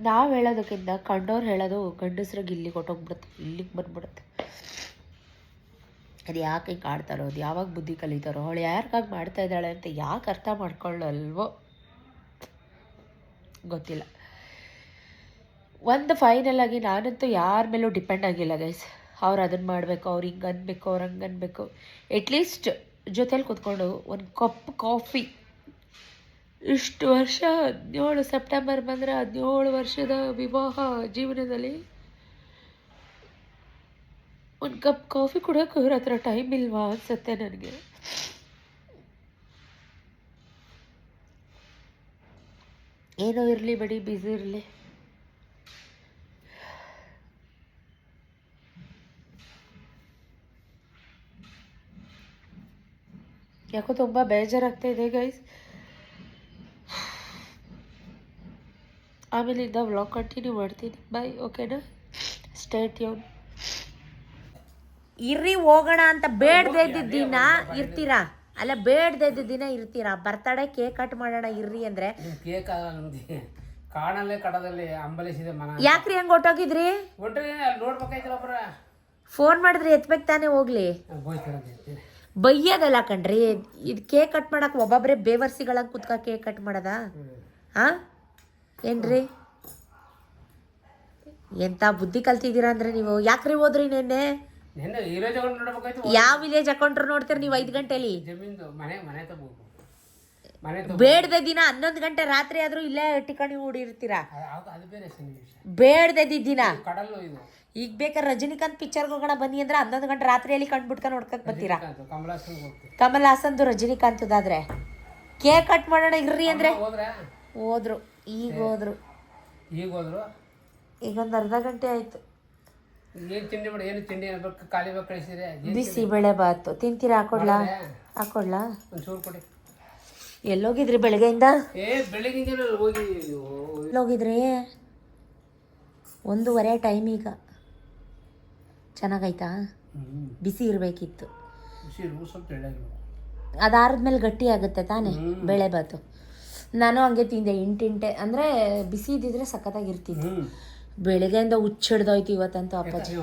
ನಾವು ಹೇಳೋದಕ್ಕಿಂತ ಕಂಡವ್ರು ಹೇಳೋದು ಗಂಡಸ್ರಿಗೆ ಇಲ್ಲಿಗೆ ಹೊಟ್ಟೋಗ್ಬಿಡುತ್ತೆ, ಇಲ್ಲಿಗೆ ಬಂದ್ಬಿಡುತ್ತೆ. ಅದು ಯಾಕೆ ಹಿಂಗೆ ಆಡ್ತಾರೋ, ಅದು ಯಾವಾಗ ಬುದ್ಧಿ ಕಲಿತಾರೋ, ಅವಳು ಯಾರಿಗಾಗಿ ಮಾಡ್ತಾ ಇದ್ದಾಳೆ ಅಂತ ಯಾಕೆ ಅರ್ಥ ಮಾಡ್ಕೊಳ್ಳಲ್ವೋ ಗೊತ್ತಿಲ್ಲ. ಒಂದು ಫೈನಲಾಗಿ ನಾನಂತೂ ಯಾರ ಮೇಲೂ ಡಿಪೆಂಡ್ ಆಗಿಲ್ಲ ಗೈಸ್. ಅವ್ರು ಅದನ್ನು ಮಾಡಬೇಕು, ಅವ್ರು ಹಿಂಗೆ ಅನ್ಬೇಕು, ಅವ್ರು ಹಂಗೆ ಅನ್ಬೇಕು. ಎಟ್ಲೀಸ್ಟ್ ಜೊತೇಲಿ ಕೂತ್ಕೊಂಡು ಒಂದು ಕಪ್ ಕಾಫಿ, ಇಷ್ಟು ವರ್ಷ 17 ಸೆಪ್ಟೆಂಬರ್ ಬಂದರೆ 17 ವರ್ಷದ ವಿವಾಹ ಜೀವನದಲ್ಲಿ ಒಂದು ಕಪ್ ಕಾಫಿ ಕುಡಿಯೋಕೆ ಇವ್ರ ಹತ್ರ ಟೈಮ್ ಇಲ್ವಾ ಅನ್ಸುತ್ತೆ ನನಗೆ. ಏನೋ ಇರಲಿ ಬಿಡಿ, ಬ್ಯುಸಿ ಇರಲಿ. ಯಾಕೋ ತುಂಬ ಬೇಜಾರಾಗ್ತಾ ಇದೆ ಗೈಸ್. ಆಮೇಲಿಂದ ವ್ಲಾಗ್ ಕಂಟಿನ್ಯೂ ಮಾಡ್ತೀನಿ. ಬಾಯ್, ಓಕೆನಾ? Stay tune. ಇರ್ರಿ ಹೋಗೋಣ ಅಂತ ಬೇಡದೇ ಇದ್ದಿದ್ದ ದಿನ ಇರ್ತೀರಾ? ಅಲ್ಲ, ಬೇಡದೇ ಇದ್ದಿದ್ದ ದಿನ ಇರ್ತೀರಾ? ಬರ್ತಡೇ ಕೇಕ್ ಕಟ್ ಮಾಡೋಣ ಇರ್ರಿ ಅಂದರೆ ಕೇಕ್ ಕಾಣಲ್ಲೇ ಕಡದಲ್ಲಿ ಅಂಬಲಿಸಿದೆ ಮನ. ಯಾಕ್ರಿ ಹಂಗೆ ಹೊಟ್ಟೋಗಿದ್ರಿ? ಒಟ್ಟಿಗೆ ಅಲ್ಲಿ ನೋಡ್ಬೇಕಾಯ್ತಲ್ಲ ಒಬ್ಬರ. ಫೋನ್ ಮಾಡಿದ್ರೆ ಎತ್ಬೇಕು ತಾನೇ ಹೋಗ್ಲಿ. ಬೈಯೋದಲ್ಲ ಕಣ್ರಿ, ಇದು ಕೇಕ್ ಕಟ್ ಮಾಡಕ್ಕೆ ಒಬ್ಬೊಬ್ಬರೇ ಬೇವರ್ಸಿಗಳಂಗೆ ಕುತ್ಕ ಕೇಕ್ ಕಟ್ ಮಾಡೋದಾ? ಹಾಂ ಏನ್ರಿ, ಎಂಥ ಬುದ್ಧಿ ಕಲ್ತಿದ್ದೀರಾ ಅಂದರೆ ನೀವು. ಯಾಕ್ರಿ ಹೋದ್ರಿ ನೆನ್ನೆ? ಯಾವ ವಿಲೇಜ್ ಅಕೌಂಟ್ರು ನೋಡ್ತೀರಿ ನೀವು 5 ಗಂಟೆಲಿ? ಬೇಡದ ದಿನ 11 ಗಂಟೆ ರಾತ್ರಿ ಆದ್ರೂ ಇಲ್ಲೇ ಟಿಕಣಿ ಹೂಡಿರ್ತೀರಾ. ಬೇಡದ ದಿನ ಈಗ ಬೇಕಾದ್ರೆ ರಜನಿಕಾಂತ್ ಪಿಕ್ಚರ್ಗೆ ಹೋಗೋಣ ಬನ್ನಿ ಅಂದ್ರೆ 11 ಗಂಟೆ ರಾತ್ರಿಯಲ್ಲಿ ಕಂಡ್ಬಿಟ್ಕೊಂಡು ನೋಡ್ಕಕ್ ಬರ್ತೀರಾ. ಕಮಲ್ ಹಾಸನ್ದು ರಜನಿಕಾಂತದಾದ್ರೆ ಕೇಕ್ ಕಟ್ ಮಾಡೋಣ ಇರ್ರಿ ಅಂದ್ರೆ ಹೋದ್ರು. ಈಗ ಹೋದ್ರು ಈಗೊಂದು ಅರ್ಧ ಗಂಟೆ ಆಯ್ತು. ಬಿಸಿ ಬೇಳೆ ಬಾತು ತಿಂತೀರಾ? ಹಾಕೊಡ್ಲಾ? ಒಂಚೂರು ಕೊಡಿ. ಎಲ್ಲೋಗಿದ್ರಿ ಬೆಳಗ್ಗೆಯಿಂದ? ಬೆಳಗಿಂದ ಹೋಗಿ ಎಲ್ಲೋಗಿದ್ರಿ? 1:15 ಟೈಮ್ ಈಗ. ಚೆನ್ನಾಗೈತಾ? ಬಿಸಿ ಇರಬೇಕಿತ್ತು. ಸ್ವಲ್ಪ ಎಳ್ಳಾಗಿಲ್ಲ. ಅದಾದ್ಮೇಲೆ ಗಟ್ಟಿ ಆಗುತ್ತೆ ತಾನೇ ಬೇಳೆ ಬಾತು. ನಾನು ಹಂಗೆ ತಿಂದೆ ಇಂಟಿಂಟೆ, ಅಂದರೆ ಬಿಸಿ ಇದ್ದಿದ್ರೆ ಸಖತ್ತಾಗಿರ್ತಿತ್ತು. ಬೆಳಗ್ಗೆಯಿಂದ ಹುಚ್ಚಿಡ್ದೋಯ್ತು ಇವತ್ತಂತೂ ಅಪ್ಪಾಜಿ.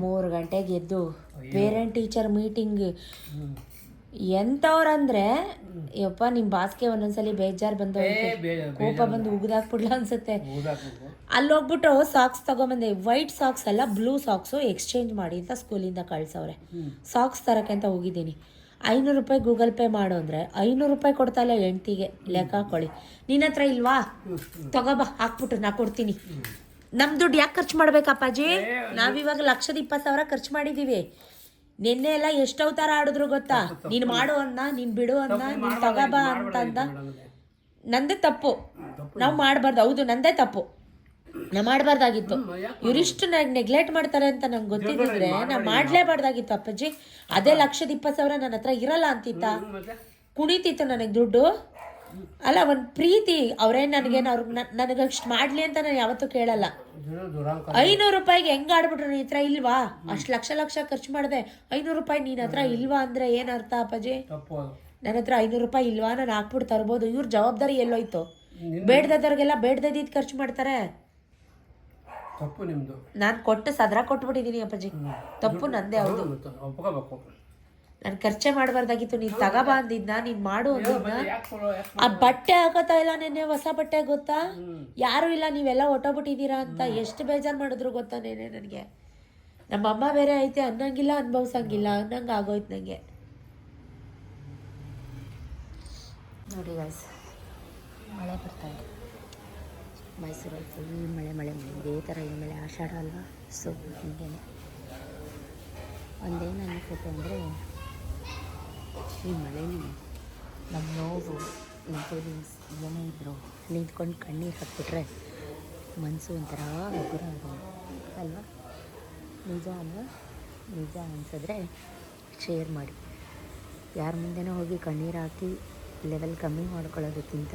3 ಗಂಟೆಗೆ ಎದ್ದು ಪೇರೆಂಟ್ ಟೀಚರ್ ಮೀಟಿಂಗ್. ಎಂಥವ್ರಂದ್ರೆ ಯಪ್ಪ ನಿಮ್ಮ ಬಾಸ್ಗೆ ಒಂದೊಂದ್ಸಲಿ ಬೇಜಾರು ಬಂದು ಕೋಪ ಬಂದು ಉಗಿದಾಕ್ಬಿಡ್ಲ ಅನ್ಸುತ್ತೆ. ಅಲ್ಲೋಗ್ಬಿಟ್ಟು ಸಾಕ್ಸ್ ತಗೊಂಬಂದೆ. ವೈಟ್ ಸಾಕ್ಸ್ ಅಲ್ಲ, ಬ್ಲೂ ಸಾಕ್ಸು ಎಕ್ಸ್ಚೇಂಜ್ ಮಾಡಿ ಅಂತ ಸ್ಕೂಲಿಂದ ಕಳ್ಸವ್ರೆ. ಸಾಕ್ಸ್ ತರಕ್ಕೆ ಅಂತ ಹೋಗಿದ್ದೀನಿ. 500 ರೂಪಾಯಿ ಗೂಗಲ್ ಪೇ ಮಾಡು ಅಂದರೆ 500 ರೂಪಾಯಿ ಕೊಡ್ತಾ ಇಲ್ಲ ಹೆಂಡ್ತಿಗೆ. ಲೆಕ್ಕ ಹಾಕೊಳ್ಳಿ. ನಿನ್ನ ಹತ್ರ ಇಲ್ವಾ? ತಗೋಬಾ, ಹಾಕ್ಬಿಟ್ಟು ನಾ ಕೊಡ್ತೀನಿ. ನಮ್ಮ ದುಡ್ಡು ಯಾಕೆ ಖರ್ಚು ಮಾಡ್ಬೇಕಪ್ಪಾಜಿ? ನಾವಿವಾಗ 1,20,000 ಖರ್ಚು ಮಾಡಿದ್ದೀವಿ. ನಿನ್ನೆ ಎಲ್ಲ ಎಷ್ಟು ಅವತಾರ ಆಡಿದ್ರು ಗೊತ್ತಾ? ನೀನು ಮಾಡು ಅನ್ನ, ನೀನು ಬಿಡು ಅನ್ನ, ನೀನು ತಗೋಬಾ ಅಂತಂದ. ನಂದೇ ತಪ್ಪು, ನಾವು ಮಾಡಬಾರ್ದು. ಹೌದು, ನಂದೇ ತಪ್ಪು, ನಾ ಮಾಡಬಾರ್ದಾಗಿತ್ತು. ಇವರಿಷ್ಟು ನೆಗ್ಲೆಕ್ಟ್ ಮಾಡ್ತಾರೆ ಅಂತ ನಂಗೆ ಗೊತ್ತಿದ್ದಿದ್ರೆ ನಾ ಮಾಡಲೇಬಾರ್ದಾಗಿತ್ತು ಅಪ್ಪಾಜಿ. ಅದೇ 1,20,000 ನನ್ನ ಹತ್ರ ಇರಲ್ಲ ಅಂತಿತ್ತ, ಕುಣಿತಿತ್ತು ನನಗೆ ದುಡ್ಡು. ಅಲ್ಲ, ಒಂದು ಪ್ರೀತಿ. ಅವ್ರೇನು ನನಗೇನು ನನಗಷ್ಟು ಮಾಡಲಿ ಅಂತ ನಾನು ಯಾವತ್ತೂ ಕೇಳಲ್ಲ. 500 ರೂಪಾಯಿಗೆ ಹೆಂಗೆ ಆಡ್ಬಿಟ್ರು? ನಿನ್ನ ಹತ್ರ ಇಲ್ವಾ? ಅಷ್ಟು ಲಕ್ಷ ಖರ್ಚು ಮಾಡಿದೆ, 500 ರೂಪಾಯಿ ನಿನ್ನ ಹತ್ರ ಇಲ್ವಾ ಅಂದರೆ ಏನರ್ಥ ಅಪ್ಪಾಜಿ? ನನ್ನ ಹತ್ರ 500 ರೂಪಾಯಿ ಇಲ್ವಾ, ನಾನು ಹಾಕ್ಬಿಟ್ಟು ತರ್ಬೋದು. ಇವ್ರ ಜವಾಬ್ದಾರಿ ಎಲ್ಲೋಯ್ತು? ಬೇಡ್ದವ್ರಿಗೆಲ್ಲ ಬೇಡ್ದಿದ್ದು ಖರ್ಚು ಮಾಡ್ತಾರೆ. ತಪ್ಪು ನಿಮ್ಮದು. ನಾನು ಕೊಟ್ಟು ಸದರ ಕೊಟ್ಬಿಟ್ಟಿದ್ದೀನಿ ಅಪ್ಪಾಜಿ. ತಪ್ಪು ನಂದೇ. ಹೌದು, ನಾನು ಖರ್ಚೆ ಮಾಡಬಾರ್ದಾಗಿತ್ತು. ನೀನು ತಗೋಬಾ ಅಂದಿದ್ನ, ನೀನು ಮಾಡು ಅಂದಿದ್ನ. ಆ ಬಟ್ಟೆ ಹಾಕೋತಾ ಇಲ್ಲ ನೆನ್ನೆ, ಹೊಸ ಬಟ್ಟೆ ಗೊತ್ತಾ? ಯಾರೂ ಇಲ್ಲ, ನೀವೆಲ್ಲ ಹೊಟ್ಟೋಗ್ಬಿಟ್ಟಿದ್ದೀರಾ ಅಂತ ಎಷ್ಟು ಬೇಜಾರು ಮಾಡಿದ್ರು ಗೊತ್ತಾ ನೆನ್ನೆ ನನಗೆ. ನಮ್ಮಮ್ಮ ಬೇರೆ ಐತೆ, ಅನ್ನಂಗಿಲ್ಲ ಅನ್ಭವ್ಸಂಗಿಲ್ಲ ಅನ್ನಂಗೆ ಆಗೋಯ್ತು ನನಗೆ. ನೋಡಿ ಗಾಯ್ಸ್, ಮಳೆ ಬರ್ತಾ ಇದೆ ಮೈಸೂರಲ್ಲಿ. ಫುಲ್ ಮಳೆ ಇದೇ ಥರ ಇನ್ಮೇಲೆ ಆಷಾಢ ಅಲ್ವಾ, ಸೊ ಹೀಗೇ. ಒಂದೇನು ಅನಿಸುತ್ತೆ ಅಂದರೆ, ಈ ಮಳೆಯಲ್ಲಿ ನಮ್ಮ ನೋವು, ನಮ್ಮ ಫೀಲಿಂಗ್ಸ್ ಏನೇ ಇದ್ದರೂ ನಿಂತ್ಕೊಂಡು ಕಣ್ಣೀರು ಹಾಕ್ಬಿಟ್ರೆ ಮನಸ್ಸು ಒಂಥರ ಹಗುರ ಅಲ್ವಾ? ನಿಜ ಅಲ್ವಾ? ನಿಜ ಅನಿಸಿದ್ರೆ ಶೇರ್ ಮಾಡಿ. ಯಾರ ಮುಂದೆನೋ ಹೋಗಿ ಕಣ್ಣೀರು ಹಾಕಿ ಲೆವೆಲ್ ಕಮ್ಮಿ ಮಾಡ್ಕೊಳ್ಳೋದಕ್ಕಿಂತ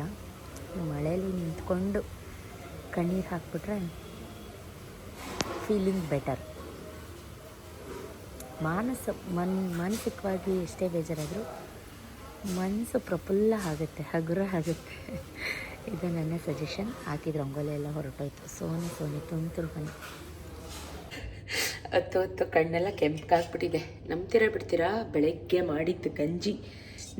ಮಳೆಯಲ್ಲಿ ನಿಂತ್ಕೊಂಡು ಕಣ್ಣೀರು ಹಾಕ್ಬಿಟ್ರೆ ಫೀಲಿಂಗ್ ಬೆಟರ್. ಮಾನಸಿಕವಾಗಿ ಎಷ್ಟೇ ಬೇಜಾರಾದರೂ ಮನಸ್ಸು ಪ್ರಫುಲ್ಲ ಆಗುತ್ತೆ, ಹಗುರ ಆಗುತ್ತೆ. ಇದು ನನ್ನ ಸಜೆಷನ್. ಹಾಕಿದ ರಂಗೋಲಿ ಎಲ್ಲ ಹೊರಟೋಯ್ತು. ಸೋನೆ ತುಂತುರು ಮನೆ. ಹೊತ್ತು ಕಣ್ಣೆಲ್ಲ ಕೆಂಪಾಗ್ಬಿಟ್ಟಿದೆ. ನಂಬ್ತೀರಾ ಬಿಡ್ತೀರಾ? ಬೆಳಗ್ಗೆ ಮಾಡಿದ್ದು ಗಂಜಿ,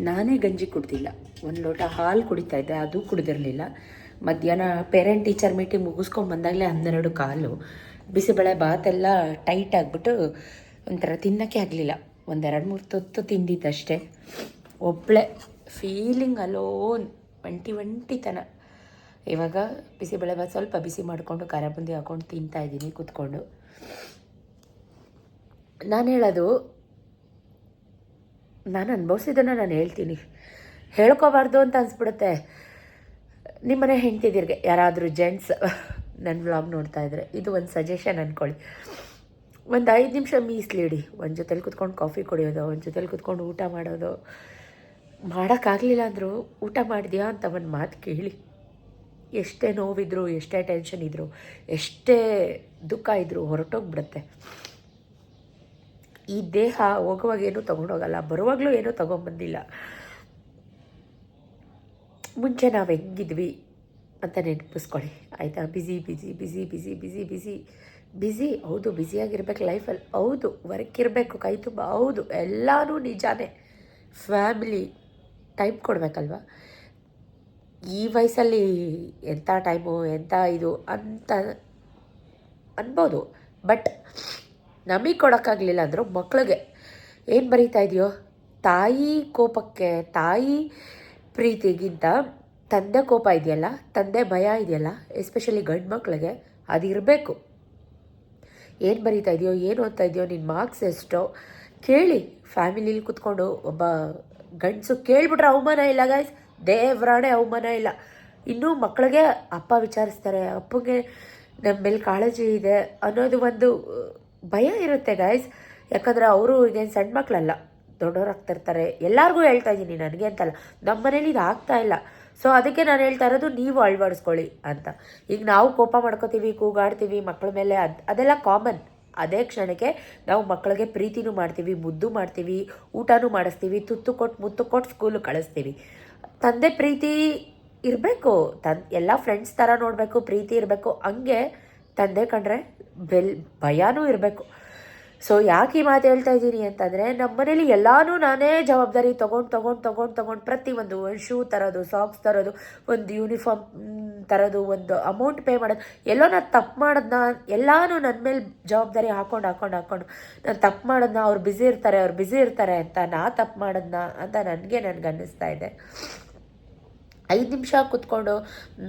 ನಾನೇ ಗಂಜಿ ಕುಡ್ದಿಲ್ಲ. 1 ಲೋಟ ಹಾಲು ಕುಡಿತಾ ಇದ್ದೆ, ಅದು ಕುಡಿದಿರಲಿಲ್ಲ. ಮಧ್ಯಾಹ್ನ ಪೇರೆಂಟ್ ಟೀಚರ್ ಮೀಟಿಂಗ್ ಮುಗಿಸ್ಕೊಂಡು ಬಂದಾಗಲೇ 12 ಕಾಲು. ಬಿಸಿಬೇಳೆ ಭಾತೆಲ್ಲ ಟೈಟ್ ಆಗಿಬಿಟ್ಟು ಒಂಥರ ತಿನ್ನೋಕ್ಕೆ ಆಗಲಿಲ್ಲ. 1-2-3 ತುತ್ತು ತಿಂದಿದ್ದಷ್ಟೇ. ಒಬ್ಬಳೆ ಫೀಲಿಂಗ್ ಅಲೋನ್, ಒಂಟಿತನ. ಇವಾಗ ಬಿಸಿಬೇಳೆ ಭಾತ್ ಸ್ವಲ್ಪ ಬಿಸಿ ಮಾಡಿಕೊಂಡು ಖಾರ ಬುಂದಿ ಹಾಕ್ಕೊಂಡು ತಿಂತಾಯಿದ್ದೀನಿ ಕೂತ್ಕೊಂಡು. ನಾನು ಹೇಳೋದು, ನಾನು ಅನುಭವಿಸಿದ್ದನ್ನು ನಾನು ಹೇಳ್ತೀನಿ. ಹೇಳ್ಕೋಬಾರ್ದು ಅಂತ ಅನಿಸ್ಬಿಡುತ್ತೆ. ನಿಮ್ಮನೆ ಹೆಂಡ್ತಿದಿರಿಗೆ ಯಾರಾದರೂ ಜೆಂಟ್ಸ್ ನನ್ನ ವ್ಲಾಗ್ ನೋಡ್ತಾ ಇದ್ದರೆ ಇದು ಒಂದು ಸಜೆಷನ್ ಅಂದ್ಕೊಳ್ಳಿ. ಒಂದು 5 ನಿಮಿಷ ಮೀಸಲಿಡಿ. ಒಂದು ಜೊತೆಲಿ ಕುತ್ಕೊಂಡು ಕಾಫಿ ಕುಡಿಯೋದು, ಒಂದು ಜೊತೆಲಿ ಕುತ್ಕೊಂಡು ಊಟ ಮಾಡೋದು. ಮಾಡೋಕ್ಕಾಗಲಿಲ್ಲ ಅಂದರೂ ಊಟ ಮಾಡಿದ್ಯಾ ಅಂತ ಒಂದು ಮಾತು ಕೇಳಿ. ಎಷ್ಟೇ ನೋವಿದ್ರು, ಎಷ್ಟೇ ಟೆನ್ಷನ್ ಇದ್ದರು, ಎಷ್ಟೇ ದುಃಖ ಇದ್ದರೂ ಹೊರಟೋಗ್ಬಿಡುತ್ತೆ. ಈ ದೇಹ ಹೋಗುವಾಗ ಏನೂ ತೊಗೊಂಡೋಗಲ್ಲ, ಬರುವಾಗಲೂ ಏನೂ ತೊಗೊಂಬಂದಿಲ್ಲ. ಮುಂಚೆ ನಾವು ಹೆಂಗಿದ್ವಿ ಅಂತ ನೆನಪಿಸ್ಕೊಳ್ಳಿ ಆಯಿತಾ? ಬಿಸಿ. ಹೌದು, ಬ್ಯುಸಿಯಾಗಿರ್ಬೇಕು ಲೈಫಲ್ಲಿ. ಹೌದು, ವರ್ಕ್ ಇರಬೇಕು ಕೈ ತುಂಬ. ಹೌದು, ಎಲ್ಲನೂ ನಿಜಾನೇ. ಫ್ಯಾಮಿಲಿ ಟೈಮ್ ಕೊಡಬೇಕಲ್ವ? ಈ ವಯಸ್ಸಲ್ಲಿ ಎಂಥ ಟೈಮು, ಎಂಥ ಇದು ಅಂತ ಅನ್ಬೋದು. ಬಟ್ ನಮಗೆ ಕೊಡೋಕ್ಕಾಗಲಿಲ್ಲ ಅಂದರೂ ಮಕ್ಳಿಗೆ ಏನು ಬರೀತಾ ಇದೆಯೋ? ತಾಯಿ ಕೋಪಕ್ಕೆ, ತಾಯಿ ಪ್ರೀತಿಗಿಂತ ತಂದೆ ಕೋಪ ಇದೆಯಲ್ಲ, ತಂದೆ ಭಯ ಇದೆಯಲ್ಲ, ಎಸ್ಪೆಷಲಿ ಗಂಡು ಮಕ್ಕಳಿಗೆ ಅದು ಇರಬೇಕು. ಏನು ಬರೀತಾ ಇದೆಯೋ, ಏನು ಓದ್ತಾ ಇದೆಯೋ, ನಿನ್ನ ಮಾರ್ಕ್ಸ್ ಎಷ್ಟೋ ಕೇಳಿ. ಫ್ಯಾಮಿಲೀಲಿ ಕೂತ್ಕೊಂಡು ಒಬ್ಬ ಗಂಡಸು ಕೇಳಿಬಿಟ್ರೆ ಅವಮಾನ ಇಲ್ಲ ಗಾಯ್ಸ್, ದೇವ್ರಾಣೆ ಅವಮಾನ ಇಲ್ಲ. ಇನ್ನೂ ಮಕ್ಕಳಿಗೆ ಅಪ್ಪ ವಿಚಾರಿಸ್ತಾರೆ, ಅಪ್ಪಗೆ ನಮ್ಮ ಮೇಲೆ ಕಾಳಜಿ ಇದೆ ಅನ್ನೋದು ಒಂದು ಭಯ ಇರುತ್ತೆ ಗಾಯ್ಸ್. ಯಾಕಂದರೆ ಅವರು ಈಗೇನು ಸಣ್ಣ ಮಕ್ಕಳಲ್ಲ, ದೊಡ್ಡವ್ರು ಆಗ್ತಿರ್ತಾರೆ, ಎಲ್ಲರಿಗೂ ಹೇಳ್ತಾ ಇದ್ದೀನಿ, ನನಗೆ ಅಂತಲ್ಲ, ನಮ್ಮ ಮನೇಲಿ ಇದು ಆಗ್ತಾ ಇಲ್ಲ. ಸೊ ಅದಕ್ಕೆ ನಾನು ಹೇಳ್ತಾ ಇರೋದು ನೀವು ಅಳವಡಿಸ್ಕೊಳ್ಳಿ ಅಂತ. ಈಗ ನಾವು ಕೋಪ ಮಾಡ್ಕೋತೀವಿ, ಕೂಗಾಡ್ತೀವಿ ಮಕ್ಕಳ ಮೇಲೆ, ಅದೆಲ್ಲ ಕಾಮನ್. ಅದೇ ಕ್ಷಣಕ್ಕೆ ನಾವು ಮಕ್ಕಳಿಗೆ ಪ್ರೀತಿನೂ ಮಾಡ್ತೀವಿ, ಮುದ್ದು ಮಾಡ್ತೀವಿ, ಊಟನೂ ಮಾಡಿಸ್ತೀವಿ, ತುತ್ತು ಕೊಟ್ಟು ಮುತ್ತು ಕೊಟ್ಟು ಸ್ಕೂಲಿಗೆ ಕಳಿಸ್ತೀವಿ. ತಂದೆ ಪ್ರೀತಿ ಇರಬೇಕು, ಎಲ್ಲ ಫ್ರೆಂಡ್ಸ್ ಥರ ನೋಡಬೇಕು, ಪ್ರೀತಿ ಇರಬೇಕು. ಹಂಗೆ ತಂದೆ ಕಂಡ್ರೆ ಭಯನೂ ಇರಬೇಕು. ಸೊ ಯಾಕೆ ಈ ಮಾತು ಹೇಳ್ತಾ ಇದ್ದೀನಿ ಅಂತಂದರೆ, ನಮ್ಮ ಮನೇಲಿ ಎಲ್ಲನೂ ನಾನೇ ಜವಾಬ್ದಾರಿ ತೊಗೊಂಡು ಪ್ರತಿಯೊಂದು, ಒಂದು ಶೂ ತರೋದು, ಸಾಕ್ಸ್ ತರೋದು, ಒಂದು ಯೂನಿಫಾರ್ಮ್ ತರೋದು, ಒಂದು ಅಮೌಂಟ್ ಪೇ ಮಾಡೋದು, ಎಲ್ಲೋ ನಾನು ತಪ್ಪು ಮಾಡೋದನ್ನ ಎಲ್ಲನೂ ನನ್ನ ಮೇಲೆ ಜವಾಬ್ದಾರಿ ಹಾಕ್ಕೊಂಡು ನಾನು ತಪ್ಪು ಮಾಡೋದನ್ನ ಅವ್ರು ಬ್ಯುಸಿ ಇರ್ತಾರೆ ಅಂತ ನಾ ತಪ್ಪು ಮಾಡೋದನ್ನ ಅಂತ ನನಗೆ ಅನ್ನಿಸ್ತಾ ಇದೆ. 5 ನಿಮಿಷ ಕೂತ್ಕೊಂಡು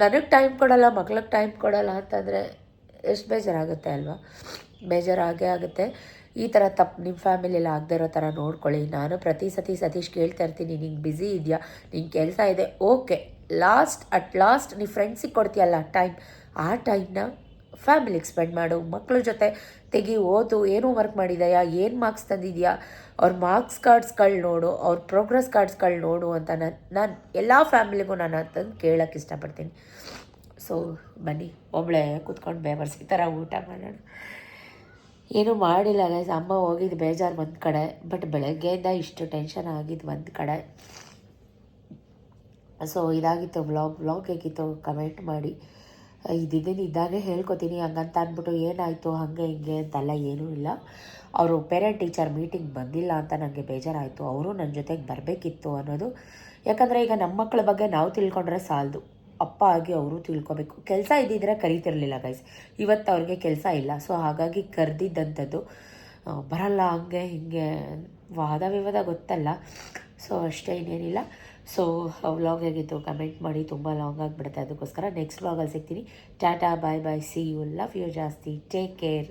ನನಗೆ ಟೈಮ್ ಕೊಡಲ್ಲ, ಮಕ್ಳಿಗೆ ಟೈಮ್ ಕೊಡಲ್ಲ ಅಂತಂದರೆ ಎಷ್ಟು ಬೇಜಾರಾಗುತ್ತೆ ಅಲ್ವಾ? ಬೇಜಾರಾಗೇ ಆಗುತ್ತೆ. ಈ ಥರ ತಪ್ಪು ನಿಮ್ಮ ಫ್ಯಾಮಿಲಿಯಲ್ಲಿ ಆಗದೆ ಇರೋ ಥರ ನೋಡ್ಕೊಳ್ಳಿ. ನಾನು ಪ್ರತಿ ಸತಿ ಸತೀಶ್ ಕೇಳ್ತಾ ಇರ್ತೀನಿ, ನಿಂಗೆ ಬ್ಯುಸಿ ಇದೆಯಾ, ನಿಂಗೆ ಕೆಲಸ ಇದೆ, ಓಕೆ, ಅಟ್ ಲಾಸ್ಟ್ ನೀವು ಫ್ರೆಂಡ್ಸಿಗೆ ಕೊಡ್ತೀಯಲ್ಲ ಟೈಮ್, ಆ ಟೈಮ್ನ ಫ್ಯಾಮಿಲಿಗೆ ಸ್ಪೆಂಡ್ ಮಾಡು, ಮಕ್ಕಳ ಜೊತೆ ತೆಗಿ, ಓದು, ಏನು ವರ್ಕ್ ಮಾಡಿದೆಯಾ, ಏನು ಮಾರ್ಕ್ಸ್ ತಂದಿದೆಯಾ, ಅವ್ರ ಮಾರ್ಕ್ಸ್ ಕಾರ್ಡ್ಸ್ಗಳು ನೋಡು, ಅವ್ರ ಪ್ರೋಗ್ರೆಸ್ ಕಾರ್ಡ್ಸ್ಗಳು ನೋಡು ಅಂತ ನಾನು ಎಲ್ಲ ಫ್ಯಾಮಿಲಿಗೂ ನಾನು ಅಂತಂದು ಕೇಳೋಕ್ಕೆ ಇಷ್ಟಪಡ್ತೀನಿ. ಸೊ ಬನ್ನಿ, ಒಬ್ಬಳೆ ಕೂತ್ಕೊಂಡು ಬೇವರ್ಸಿ ಥರ ಊಟ ಮಾಡೋಣ. ಏನೂ ಮಾಡಿಲ್ಲ ಗೈಸ್, ಅಮ್ಮ ಹೋಗಿದ್ದು ಬೇಜಾರು ಒಂದು ಕಡೆ, ಬಟ್ ಬೆಳಗ್ಗೆಯಿಂದ ಇಷ್ಟು ಟೆನ್ಷನ್ ಆಗಿದ್ದು ಒಂದು ಕಡೆ. ಸೊ ಇದಾಗಿತ್ತು ವ್ಲಾಗ್ ಹೇಗಿತ್ತು ಕಮೆಂಟ್ ಮಾಡಿ. ಇದ್ದಾಗೆ ಹೇಳ್ಕೊತೀನಿ, ಹಂಗಂತ ಅಂದ್ಬಿಟ್ಟು ಏನಾಯಿತು ಹಾಗೆ ಹಿಂಗೆ ಅಂತೆಲ್ಲ ಏನೂ ಇಲ್ಲ. ಅವರು ಪೇರೆಂಟ್ ಟೀಚರ್ ಮೀಟಿಂಗ್ ಬಂದಿಲ್ಲ ಅಂತ ನನಗೆ ಬೇಜಾರಾಯಿತು. ಅವರು ನನ್ನ ಜೊತೆಗೆ ಬರಬೇಕಿತ್ತು ಅನ್ನೋದು. ಯಾಕಂದರೆ ಈಗ ನಮ್ಮ ಮಕ್ಕಳ ಬಗ್ಗೆ ನಾವು ತಿಳ್ಕೊಂಡ್ರೆ ಸಾಲದು, ಅಪ್ಪ ಆಗಿ ಅವರು ತಿಳ್ಕೊಬೇಕು. ಕೆಲಸ ಇದ್ದಿದ್ರೆ ಕರೀತಿರ್ಲಿಲ್ಲ ಗೈಸ್, ಇವತ್ತು ಅವ್ರಿಗೆ ಕೆಲಸ ಇಲ್ಲ. ಸೊ ಹಾಗಾಗಿ ಕರೆದಿದ್ದಂಥದ್ದು, ಬರಲ್ಲ ಹಂಗೆ ಹಿಂಗೆ ವಾದ ವಿವಾದ ಗೊತ್ತಲ್ಲ. ಸೊ ಅಷ್ಟೇ, ಇನ್ನೇನಿಲ್ಲ. ಸೊ ವ್ಲಾಗ್ ಹೇಗಿತ್ತು ಕಮೆಂಟ್ ಮಾಡಿ. ತುಂಬ ಲಾಂಗ್ ಆಗಿಬಿಡುತ್ತೆ, ಅದಕ್ಕೋಸ್ಕರ ನೆಕ್ಸ್ಟ್ ವ್ಲಾಗಲ್ಲಿ ಸಿಗ್ತೀನಿ. ಟಾಟಾ, ಬಾಯ್ ಬಾಯ್, ಸಿ ಯು, ಲವ್ ಯು ಜಾಸ್ತಿ, ಟೇಕ್ ಕೇರ್.